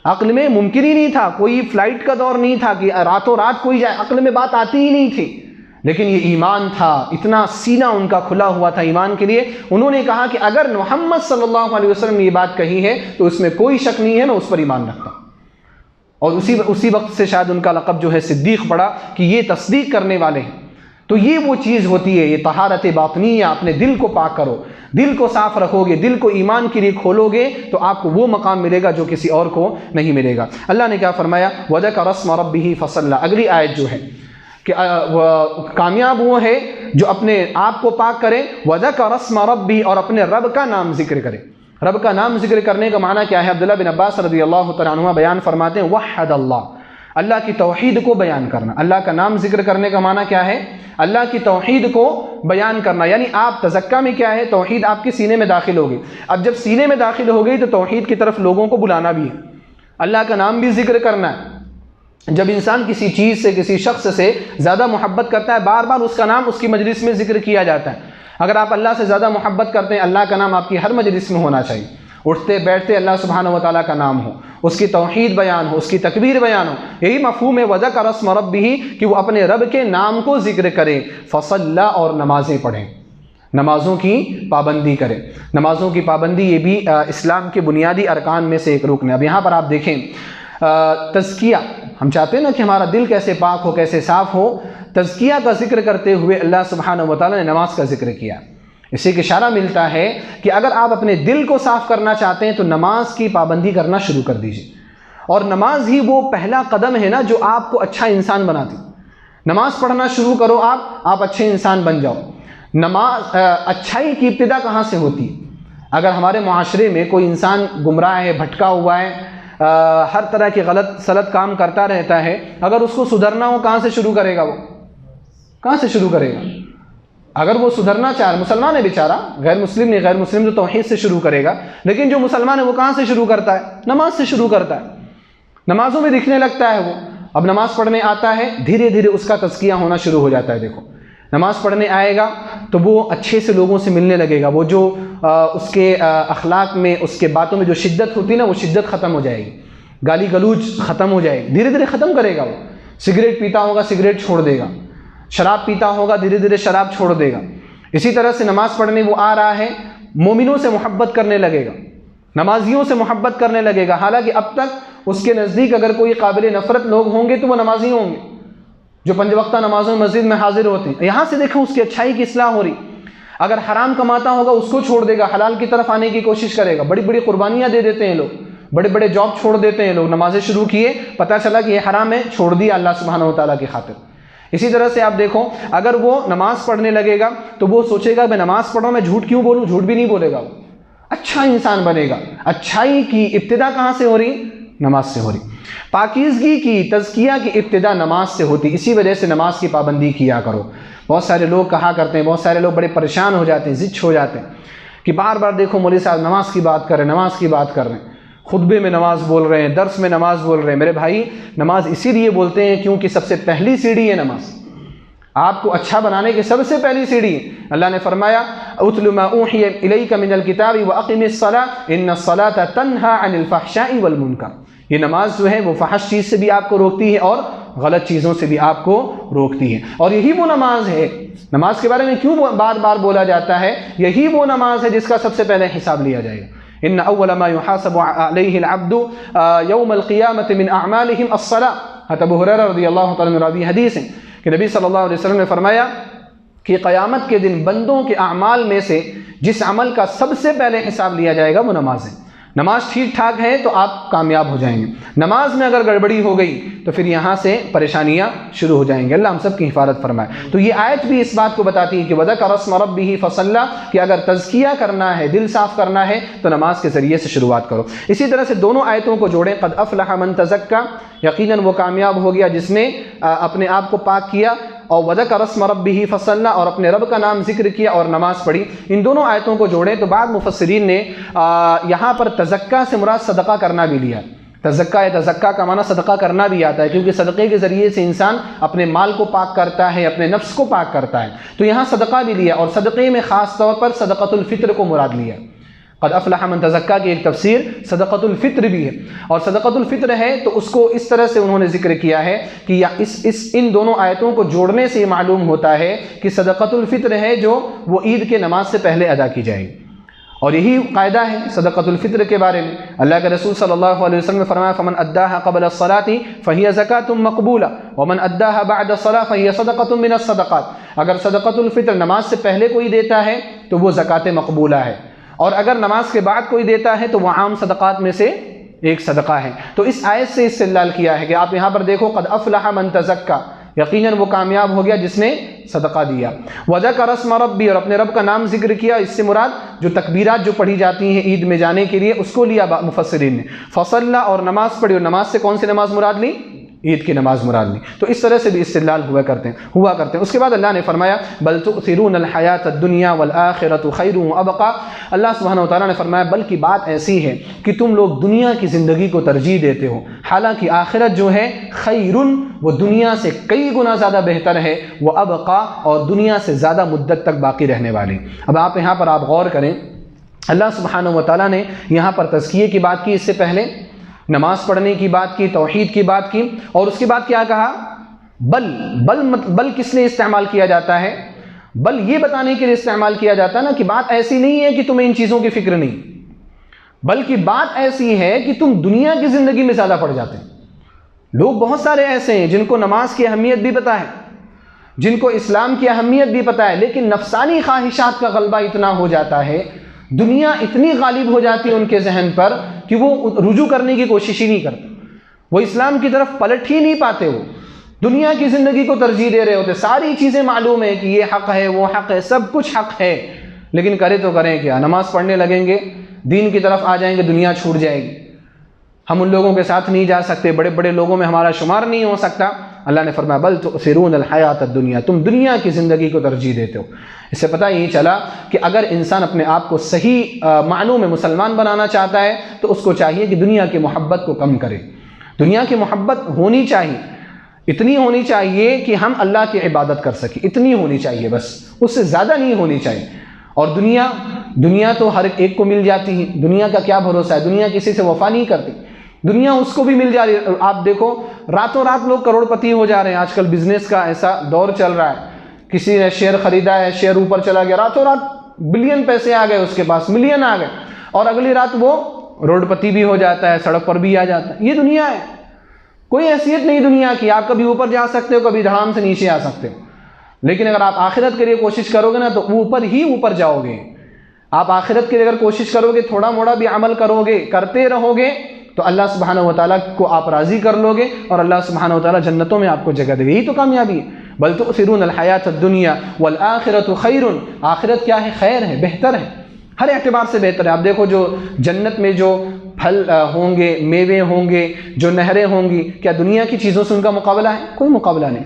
عقل میں ممکن ہی نہیں تھا، کوئی فلائٹ کا دور نہیں تھا کہ راتوں رات کوئی جائے، عقل میں بات آتی ہی نہیں تھی۔ لیکن یہ ایمان تھا، اتنا سینہ ان کا کھلا ہوا تھا ایمان کے لیے، انہوں نے کہا کہ اگر محمد صلی اللہ علیہ وسلم نے یہ بات کہی ہے تو اس میں کوئی شک نہیں ہے، میں اس پر ایمان رکھتا ہوں۔ اور اسی وقت سے شاید ان کا لقب جو ہے صدیق پڑا کہ یہ تصدیق کرنے والے ہیں۔ تو یہ وہ چیز ہوتی ہے، یہ طہارت باطنیہ، اپنے دل کو پاک کرو، دل کو صاف رکھو گے، دل کو ایمان کے لیے کھولو گے تو آپ کو وہ مقام ملے گا جو کسی اور کو نہیں ملے گا۔ اللہ نے کیا فرمایا؟ وَذَكَرَ اسْمَ رَبِّهِ فَصَلَّى۔ اگلی آیت جو ہے کہ کامیاب وہ ہے جو اپنے آپ کو پاک کرے، وَذَكَرَ اسْمَ رَبِّهِ، اور اپنے رب کا نام ذکر کرے۔ رب کا نام ذکر کرنے کا معنی کیا ہے؟ عبداللہ بن عباس رضی اللہ تعالیٰ عنہ بیان فرماتے ہیں، وحد اللہ، اللہ کی توحید کو بیان کرنا۔ اللہ کا نام ذکر کرنے کا معنی کیا ہے؟ اللہ کی توحید کو بیان کرنا، یعنی آپ تزکیہ میں کیا ہے؟ توحید آپ کے سینے میں داخل ہوگی۔ اب جب سینے میں داخل ہو گئی تو توحید کی طرف لوگوں کو بلانا بھی ہے، اللہ کا نام بھی ذکر کرنا ہے۔ جب انسان کسی چیز سے، کسی شخص سے زیادہ محبت کرتا ہے، بار بار اس کا نام اس کی مجلس میں ذکر کیا جاتا ہے۔ اگر آپ اللہ سے زیادہ محبت کرتے ہیں، اللہ کا نام آپ کی ہر مجلس میں ہونا چاہیے، اٹھتے بیٹھتے اللہ سبحانہ و تعالیٰ کا نام ہو، اس کی توحید بیان ہو، اس کی تکبیر بیان ہو۔ یہی مفہوم ہے وَذَكَرَ اسْمَ رَبِّهِ کہ وہ اپنے رب کے نام کو ذکر کرے، فَصَلَّى، اور نمازیں پڑھیں، نمازوں کی پابندی کریں۔ نمازوں کی پابندی یہ بھی اسلام کے بنیادی ارکان میں سے ایک رکن ہے۔ اب یہاں پر آپ دیکھیں تزکیہ، ہم چاہتے ہیں نا کہ ہمارا دل کیسے پاک ہو، کیسے صاف ہو۔ تزکیہ کا ذکر کرتے ہوئے اللہ سبحانہ و تعالیٰ نے نماز کا ذکر کیا۔ اس سے ایک اشارہ ملتا ہے کہ اگر آپ اپنے دل کو صاف کرنا چاہتے ہیں تو نماز کی پابندی کرنا شروع کر دیجیے۔ اور نماز ہی وہ پہلا قدم ہے نا جو آپ کو اچھا انسان بناتی۔ نماز پڑھنا شروع کرو، آپ اچھے انسان بن جاؤ۔ نماز اچھائی کی ابتدا کہاں سے ہوتی ہے؟ اگر ہمارے معاشرے میں کوئی انسان گمراہ ہے، بھٹکا ہوا ہے، ہر طرح کے غلط سلط کام کرتا رہتا ہے، اگر اس کو سدھرنا ہو کہاں سے شروع کرے گا؟ وہ کہاں سے شروع کرے گا؟ اگر وہ سدھرنا چاہ رہا، مسلمان ہے بیچارہ، غیر مسلم نہیں، غیر مسلم تو توحید سے شروع کرے گا، لیکن جو مسلمان ہے وہ کہاں سے شروع کرتا ہے؟ نماز سے شروع کرتا ہے، نمازوں میں دکھنے لگتا ہے وہ، اب نماز پڑھنے آتا ہے، دھیرے دھیرے اس کا تزکیہ ہونا شروع ہو جاتا ہے۔ دیکھو نماز پڑھنے آئے گا تو وہ اچھے سے لوگوں سے ملنے لگے گا، وہ جو اس کے اخلاق میں، اس کے باتوں میں جو شدت ہوتی ہے نا، وہ شدت ختم ہو جائے گی، گالی گلوچ ختم ہو جائے گی، دھیرے دھیرے ختم کرے گا وہ۔ سگریٹ پیتا ہوگا سگریٹ چھوڑ دے گا، شراب پیتا ہوگا دھیرے دھیرے شراب چھوڑ دے گا۔ اسی طرح سے نماز پڑھنے وہ آ رہا ہے، مومنوں سے محبت کرنے لگے گا، نمازیوں سے محبت کرنے لگے گا، حالانکہ اب تک اس کے نزدیک اگر کوئی قابل نفرت لوگ ہوں گے تو وہ نمازی ہوں گے جو 5 وقتہ نمازوں میں مسجد میں حاضر ہوتے ہیں۔ یہاں سے دیکھو اس کی اچھائی کی اصلاح ہو رہی۔ اگر حرام کماتا ہوگا اس کو چھوڑ دے گا، حلال کی طرف آنے کی کوشش کرے گا۔ بڑی بڑی قربانیاں دے دیتے ہیں لوگ، بڑے بڑے جاب چھوڑ دیتے ہیں لوگ، نمازیں شروع کیے، پتہ چلا کہ یہ حرام ہے، چھوڑ دیا اللہ سبحانہ و تعالیٰ کی خاطر۔ اسی طرح سے آپ دیکھو اگر وہ نماز پڑھنے لگے گا تو وہ سوچے گا میں نماز پڑھوں، میں جھوٹ کیوں بولوں، جھوٹ بھی نہیں بولے گا، وہ اچھا انسان بنے گا۔ اچھائی کی ابتدا کہاں سے ہو رہی؟ نماز سے ہو رہی۔ پاکیزگی کی، تزکیہ کی ابتدا نماز سے ہوتی، اسی وجہ سے نماز کی پابندی کیا کرو۔ بہت سارے لوگ کہا کرتے ہیں، بہت سارے لوگ بڑے پریشان ہو جاتے ہیں، زچ ہو جاتے ہیں کہ بار بار دیکھو مولوی صاحب نماز کی بات کر رہے ہیں، نماز کی بات کر رہے ہیں، خطبے میں نماز بول رہے ہیں، درس میں نماز بول رہے ہیں۔ میرے بھائی نماز اسی لیے بولتے ہیں کیونکہ سب سے پہلی سیڑھی ہے نماز، آپ کو اچھا بنانے کی سب سے پہلی سیڑھی ہے۔ اللہ نے فرمایا اتل ما اوحی الیک من الکتاب واقم الصلاۃ ان الصلاۃ تنہی عن الفحشاء والمنکر۔ یہ نماز جو ہے وہ فحش چیز سے بھی آپ کو روکتی ہے اور غلط چیزوں سے بھی آپ کو روکتی ہے، اور یہی وہ نماز ہے۔ نماز کے بارے میں کیوں بار بار بولا جاتا ہے؟ یہی وہ نماز ہے جس کا سب سے پہلے حساب لیا جائے گا۔ ان اول ما يحاسب علیہ العبد یوم القیامۃ من اعمالهم الصلاۃ۔ ابو ہریرہ رضی اللہ تعالیٰ عنہ راوی حدیث ہے کہ نبی صلی اللہ علیہ وسلم نے فرمایا کہ قیامت کے دن بندوں کے اعمال میں سے جس عمل کا سب سے پہلے حساب لیا جائے گا وہ نماز ہے۔ نماز ٹھیک ٹھاک ہے تو آپ کامیاب ہو جائیں گے، نماز میں اگر گڑبڑی ہو گئی تو پھر یہاں سے پریشانیاں شروع ہو جائیں گے۔ اللہ ہم سب کی حفاظت فرمائے۔ تو یہ آیت بھی اس بات کو بتاتی ہے کہ وَذَكَرَ اسْمَ رَبِّهِ فَصَلَّى، کہ اگر تزکیہ کرنا ہے، دل صاف کرنا ہے تو نماز کے ذریعے سے شروعات کرو۔ اسی طرح سے دونوں آیتوں کو جوڑیں، قد افلح من تزکى، یقیناً وہ کامیاب ہو گیا جس نے اپنے آپ کو پاک کیا، اور وذکر اسم ربہ فصلی، اور اپنے رب کا نام ذکر کیا اور نماز پڑھی۔ ان دونوں آیتوں کو جوڑیں تو بعض مفسرین نے یہاں پر تزکیہ سے مراد صدقہ کرنا بھی لیا۔ تزکیہ کا معنی صدقہ کرنا بھی آتا ہے، کیونکہ صدقے کے ذریعے سے انسان اپنے مال کو پاک کرتا ہے، اپنے نفس کو پاک کرتا ہے، تو یہاں صدقہ بھی لیا، اور صدقے میں خاص طور پر صدقۃ الفطر کو مراد لیا۔ قد افلح من تزکیٰ کی ایک تفسیر صدقۃ الفطر بھی ہے، اور صدقۃ الفطر ہے تو اس کو اس طرح سے انہوں نے ذکر کیا ہے کہ ان دونوں آیتوں کو جوڑنے سے یہ معلوم ہوتا ہے کہ صدقۃ الفطر ہے جو وہ عید کے نماز سے پہلے ادا کی جائے گی، اور یہی قاعدہ ہے صدقۃ الفطر کے بارے میں۔ اللہ کے رسول صلی اللہ علیہ وسلم نے فرمایا فمن اداها قبل الصلاة فهي زکاۃ مقبولہ ومن اداها بعد الصلاة فهي صدقۃ من الصدقات۔ اگر صدقۃ الفطر نماز سے پہلے کوئی دیتا ہے تو وہ زکوٰۃ مقبولہ ہے، اور اگر نماز کے بعد کوئی دیتا ہے تو وہ عام صدقات میں سے ایک صدقہ ہے۔ تو اس آیت سے استدلال کیا ہے کہ آپ یہاں پر دیکھو قد افلح من تزکیٰ، یقیناً وہ کامیاب ہو گیا جس نے صدقہ دیا۔ وذکر اسم ربی، اور اپنے رب کا نام ذکر کیا، اس سے مراد جو تکبیرات جو پڑھی جاتی ہیں عید میں جانے کے لیے اس کو لیا مفسرین نے۔ فصلی، اور نماز پڑھی، اور نماز سے کون سی نماز مراد لی؟ عید کی نماز مراد لی۔ تو اس طرح سے بھی استدلال ہوا کرتے ہیں۔ اس کے بعد اللہ نے فرمایا بل تؤثرون الحیات الدنیا والآخرۃ خیر وابقی۔ اللہ سبحانہ و تعالیٰ نے فرمایا بلکہ بات ایسی ہے کہ تم لوگ دنیا کی زندگی کو ترجیح دیتے ہو، حالانکہ آخرت جو ہے خیر، وہ دنیا سے کئی گنا زیادہ بہتر ہے، وابقی، اور دنیا سے زیادہ مدت تک باقی رہنے والی۔ اب آپ یہاں پر آپ غور کریں، اللہ سبحانہ و تعالیٰ نے یہاں پر تزکیے کی بات کی، اس سے پہلے نماز پڑھنے کی بات کی، توحید کی بات کی، اور اس کے بعد کیا کہا؟ بل کس لیے استعمال کیا جاتا ہے؟ بل یہ بتانے کے لیے استعمال کیا جاتا ہے نا کہ بات ایسی نہیں ہے کہ تمہیں ان چیزوں کی فکر نہیں، بلکہ بات ایسی ہے کہ تم دنیا کی زندگی میں زیادہ پڑ جاتے ہیں۔ لوگ بہت سارے ایسے ہیں جن کو نماز کی اہمیت بھی پتہ ہے، جن کو اسلام کی اہمیت بھی پتہ ہے، لیکن نفسانی خواہشات کا غلبہ اتنا ہو جاتا ہے، دنیا اتنی غالب ہو جاتی ہے ان کے ذہن پر کہ وہ رجوع کرنے کی کوشش ہی نہیں کرتے، وہ اسلام کی طرف پلٹ ہی نہیں پاتے، وہ دنیا کی زندگی کو ترجیح دے رہے ہوتے۔ ساری چیزیں معلوم ہے کہ یہ حق ہے، وہ حق ہے، سب کچھ حق ہے، لیکن کرے تو کریں کیا؟ نماز پڑھنے لگیں گے، دین کی طرف آ جائیں گے، دنیا چھوٹ جائے گی، ہم ان لوگوں کے ساتھ نہیں جا سکتے، بڑے بڑے لوگوں میں ہمارا شمار نہیں ہو سکتا، اللہ نے فرمایا بل تؤثرون الحیات الدنیا، تم دنیا کی زندگی کو ترجیح دیتے ہو۔ اس سے پتہ یہی چلا کہ اگر انسان اپنے آپ کو صحیح معنوں میں مسلمان بنانا چاہتا ہے تو اس کو چاہیے کہ دنیا کی محبت کو کم کرے۔ دنیا کی محبت ہونی چاہیے، اتنی ہونی چاہیے کہ ہم اللہ کی عبادت کر سکیں، اتنی ہونی چاہیے بس، اس سے زیادہ نہیں ہونی چاہیے۔ اور دنیا تو ہر ایک کو مل جاتی ہے، دنیا کا کیا بھروسہ ہے، دنیا کسی سے وفا نہیں کرتی، دنیا اس کو بھی مل جا رہی ہے۔ آپ دیکھو راتوں رات لوگ کروڑ پتی ہو جا رہے ہیں، آج کل بزنس کا ایسا دور چل رہا ہے، کسی نے شیئر خریدا ہے، شیئر اوپر چلا گیا، راتوں رات بلین پیسے آ گئے اس کے پاس، ملین آ گئے، اور اگلی رات وہ روڈ پتی بھی ہو جاتا ہے، سڑک پر بھی آ جاتا ہے۔ یہ دنیا ہے، کوئی حیثیت نہیں دنیا کی، آپ کبھی اوپر جا سکتے ہو، کبھی دھڑام سے نیچے آ سکتے ہو، لیکن اگر آپ آخرت کے لیے کوشش کرو گے نا تو اوپر ہی اوپر جاؤ گے۔ آپ آخرت کے لیے اگر کوشش کرو گے، تھوڑا موڑا بھی عمل کرو گے، کرتے رہو گے، تو اللہ سبحانہ وتعالیٰ کو آپ راضی کر لو گے، اور اللہ سبحانہ وتعالیٰ جنتوں میں آپ کو جگہ دے گا۔ یہی تو کامیابی ہے۔ بل تؤثرون الحیات الدنیا والآخرۃ خیر، آخرت کیا ہے؟ خیر ہے، بہتر ہے، ہر اعتبار سے بہتر ہے۔ آپ دیکھو جو جنت میں جو پھل ہوں گے، میوے ہوں گے، جو نہریں ہوں گی، کیا دنیا کی چیزوں سے ان کا مقابلہ ہے؟ کوئی مقابلہ نہیں۔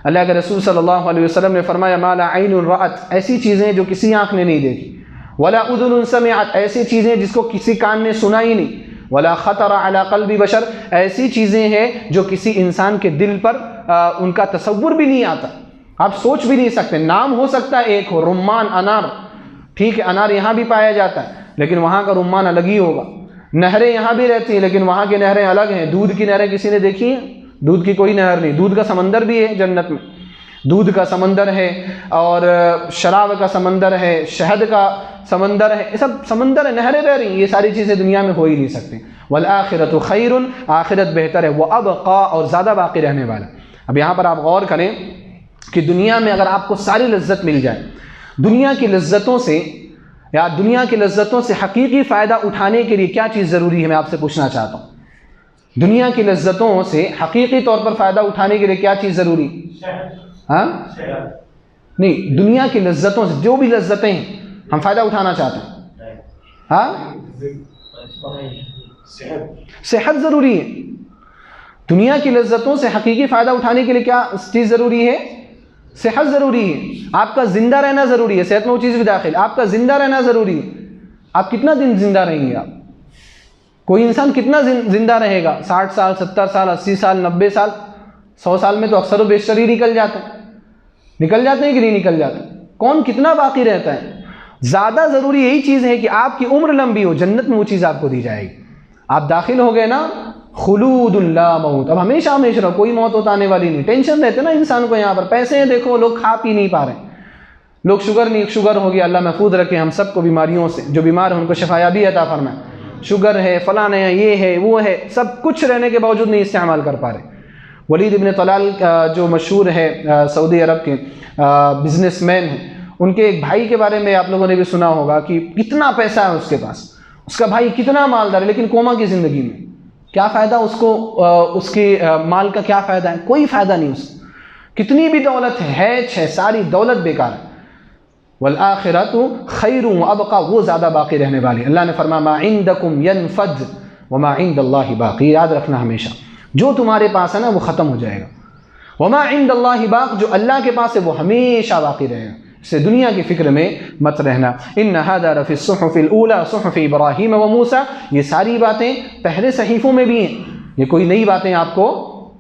اللہ کے رسول صلی اللہ علیہ وسلم نے فرمایا ما لا عین رأت، ایسی چیزیں جو کسی آنکھ نے نہیں دیکھی، ولا اذن سمعت، ایسی چیزیں جس کو کسی کان نے سنا ہی نہیں، ولا خطر علی قلب بشر، ایسی چیزیں ہیں جو کسی انسان کے دل پر ان کا تصور بھی نہیں آتا، آپ سوچ بھی نہیں سکتے۔ نام ہو سکتا ہے ایک ہو، رمان، انار، ٹھیک ہے، انار یہاں بھی پایا جاتا ہے لیکن وہاں کا رمان الگ ہی ہوگا۔ نہریں یہاں بھی رہتی ہیں لیکن وہاں کی نہریں الگ ہیں۔ دودھ کی نہریں کسی نے دیکھی ہیں؟ دودھ کی کوئی نہر نہیں۔ دودھ کا سمندر بھی ہے جنت میں، دودھ کا سمندر ہے، اور شراب کا سمندر ہے، شہد کا سمندر ہے، یہ سب سمندر ہے، نہریں بہ رہی ہیں۔ یہ ساری چیزیں دنیا میں ہو ہی نہیں سکتی۔ والآخرۃ خیر، آخرت بہتر ہے، وابقیٰ، اور زیادہ باقی رہنے والا۔ اب یہاں پر آپ غور کریں کہ دنیا میں اگر آپ کو ساری لذت مل جائے، دنیا کی لذتوں سے یا دنیا کی لذتوں سے حقیقی فائدہ اٹھانے کے لیے کیا چیز ضروری ہے؟ میں آپ سے پوچھنا چاہتا ہوں، دنیا کی لذتوں سے حقیقی طور پر فائدہ اٹھانے کے لیے کیا چیز ضروری؟ ہاں نہیں، دنیا کی لذتوں سے جو بھی لذتیں ہیں ہم فائدہ اٹھانا چاہتے ہیں، ہاں صحت ضروری ہے۔ دنیا کی لذتوں سے حقیقی فائدہ اٹھانے کے لیے کیا چیز ضروری ہے؟ صحت ضروری ہے، آپ کا زندہ رہنا ضروری ہے، صحت میں وہ چیز بھی داخل، آپ کا زندہ رہنا ضروری ہے۔ آپ کتنا دن زندہ رہیں گے؟ آپ کوئی انسان کتنا زندہ رہے گا؟ 60 سال، 70 سال، 80 سال، 90 سال، 100 سال میں تو اکثر و بیشتر ہی نکل جاتے ہیں کہ نہیں نکل جاتے؟ کون کتنا باقی رہتا ہے؟ زیادہ ضروری یہی چیز ہے کہ آپ کی عمر لمبی ہو، جنت میں وہ چیز آپ کو دی جائے گی۔ آپ داخل ہو گئے نا، خلود لا موت، اب ہمیشہ ہمیشہ رہو، کوئی موت ہوتا آنے والی نہیں۔ ٹینشن رہتے نا انسان کو، یہاں پر پیسے ہیں، دیکھو لوگ کھا پی نہیں پا رہے ہیں، لوگ شوگر ہو گیا، اللہ محفوظ رکھے ہم سب کو بیماریوں سے، جو بیمار ہیں ان کو شفایابی عطا فرمائے۔ شوگر ہے، فلاں ہے، یہ ہے، وہ ہے، سب کچھ رہنے کے باوجود نہیں استعمال کر پا رہے۔ ولید ابن طلال جو مشہور ہے سعودی عرب کے بزنس مین ہیں، ان کے ایک بھائی کے بارے میں آپ لوگوں نے بھی سنا ہوگا کہ کتنا پیسہ ہے اس کے پاس، اس کا بھائی کتنا مالدار ہے لیکن کوما کی زندگی میں۔ کیا فائدہ اس کو؟ اس کے مال کا کیا فائدہ ہے؟ کوئی فائدہ نہیں اس کو، کتنی بھی دولت ہے ساری دولت بیکار ہے۔ والآخرۃ خیر وابقیٰ، وہ زیادہ باقی رہنے والی۔ اللہ نے فرمایا ما عندکم ینفد وما عند اللہ باقی، یاد رکھنا ہمیشہ جو تمہارے پاس ہے نا وہ ختم ہو جائے گا، وما عند اللہ باق، جو اللہ کے پاس ہے وہ ہمیشہ باقی رہے گا، اس سے دنیا کی فکر میں مت رہنا۔ ان ھذا لفی الصحف الاولی صحف ابراہیم وموسیٰ، یہ ساری باتیں پہلے صحیفوں میں بھی ہیں، یہ کوئی نئی باتیں آپ کو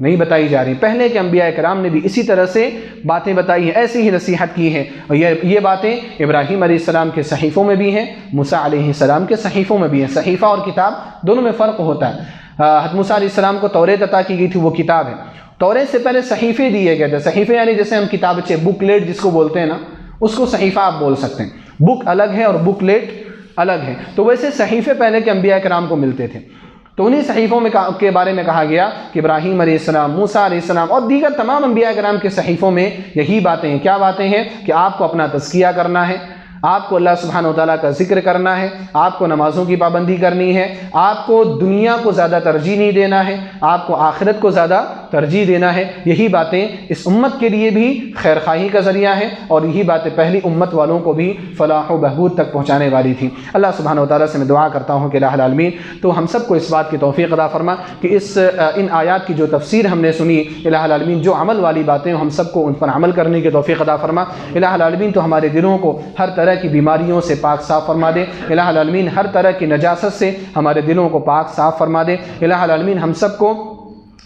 نہیں بتائی جا رہی، پہلے کے انبیاء کرام نے بھی اسی طرح سے باتیں بتائی ہیں، ایسی ہی نصیحت کی ہے، اور یہ باتیں ابراہیم علیہ السلام کے صحیفوں میں بھی ہیں، موسیٰ علیہ السلام کے صحیفوں میں بھی ہیں۔ صحیفہ اور کتاب دونوں میں فرق ہوتا ہے۔ حضرت موسیٰ علیہ السلام کو توریت عطا کی گئی تھی، وہ کتاب ہے۔ توریت سے پہلے صحیفے دیے گئے تھے، صحیفے یعنی جیسے ہم کتابچے، بک لیٹ جس کو بولتے ہیں نا، اس کو صحیفہ آپ بول سکتے ہیں، بک الگ ہے اور بک لیٹ الگ ہے۔ تو ویسے صحیفے پہلے کے انبیاء کرام کو ملتے تھے، تو انہی صحیفوں میں کے بارے میں کہا گیا کہ ابراہیم علیہ السلام، موسیٰ علیہ السلام اور دیگر تمام انبیاء کرام کے صحیفوں میں یہی باتیں ہیں۔ کیا باتیں ہیں؟ کہ آپ کو اپنا تزکیہ کرنا ہے، آپ کو اللہ سبحانہ و تعالیٰ کا ذکر کرنا ہے، آپ کو نمازوں کی پابندی کرنی ہے، آپ کو دنیا کو زیادہ ترجیح نہیں دینا ہے، آپ کو آخرت کو زیادہ ترجیح دینا ہے۔ یہی باتیں اس امت کے لیے بھی خیر خواہی کا ذریعہ ہیں، اور یہی باتیں پہلی امت والوں کو بھی فلاح و بہبود تک پہنچانے والی تھیں۔ اللہ سبحانہ و تعالیٰ سے میں دعا کرتا ہوں کہ الہ العالمین تو ہم سب کو اس بات کی توفیق عطا فرما کہ ان آیات کی جو تفسیر ہم نے سنی، الہ العالمین جو عمل والی باتیں ہم سب کو ان پر عمل کرنے کی توفیق عطا فرما۔ الہ العالمین تو ہمارے دلوں کو ہر طرح کی بیماریوں سے پاک صاف فرما دے۔ الہ العالمین ہر طرح کی نجاست سے ہمارے دلوں کو پاک صاف فرما دے۔ الہ العالمین ہم سب کو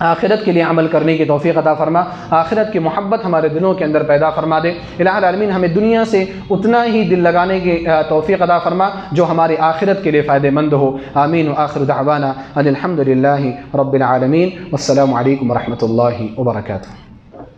آخرت کے لیے عمل کرنے کی توفیق عطا فرما، آخرت کی محبت ہمارے دلوں کے اندر پیدا فرما دے۔ الہ العالمین ہمیں دنیا سے اتنا ہی دل لگانے کی توفیق عطا فرما جو ہماری آخرت کے لیے فائدہ مند ہو۔ آمین وآخر دعوانا ان الحمد للہ رب العالمین، والسلام علیکم ورحمۃ اللہ وبرکاتہ۔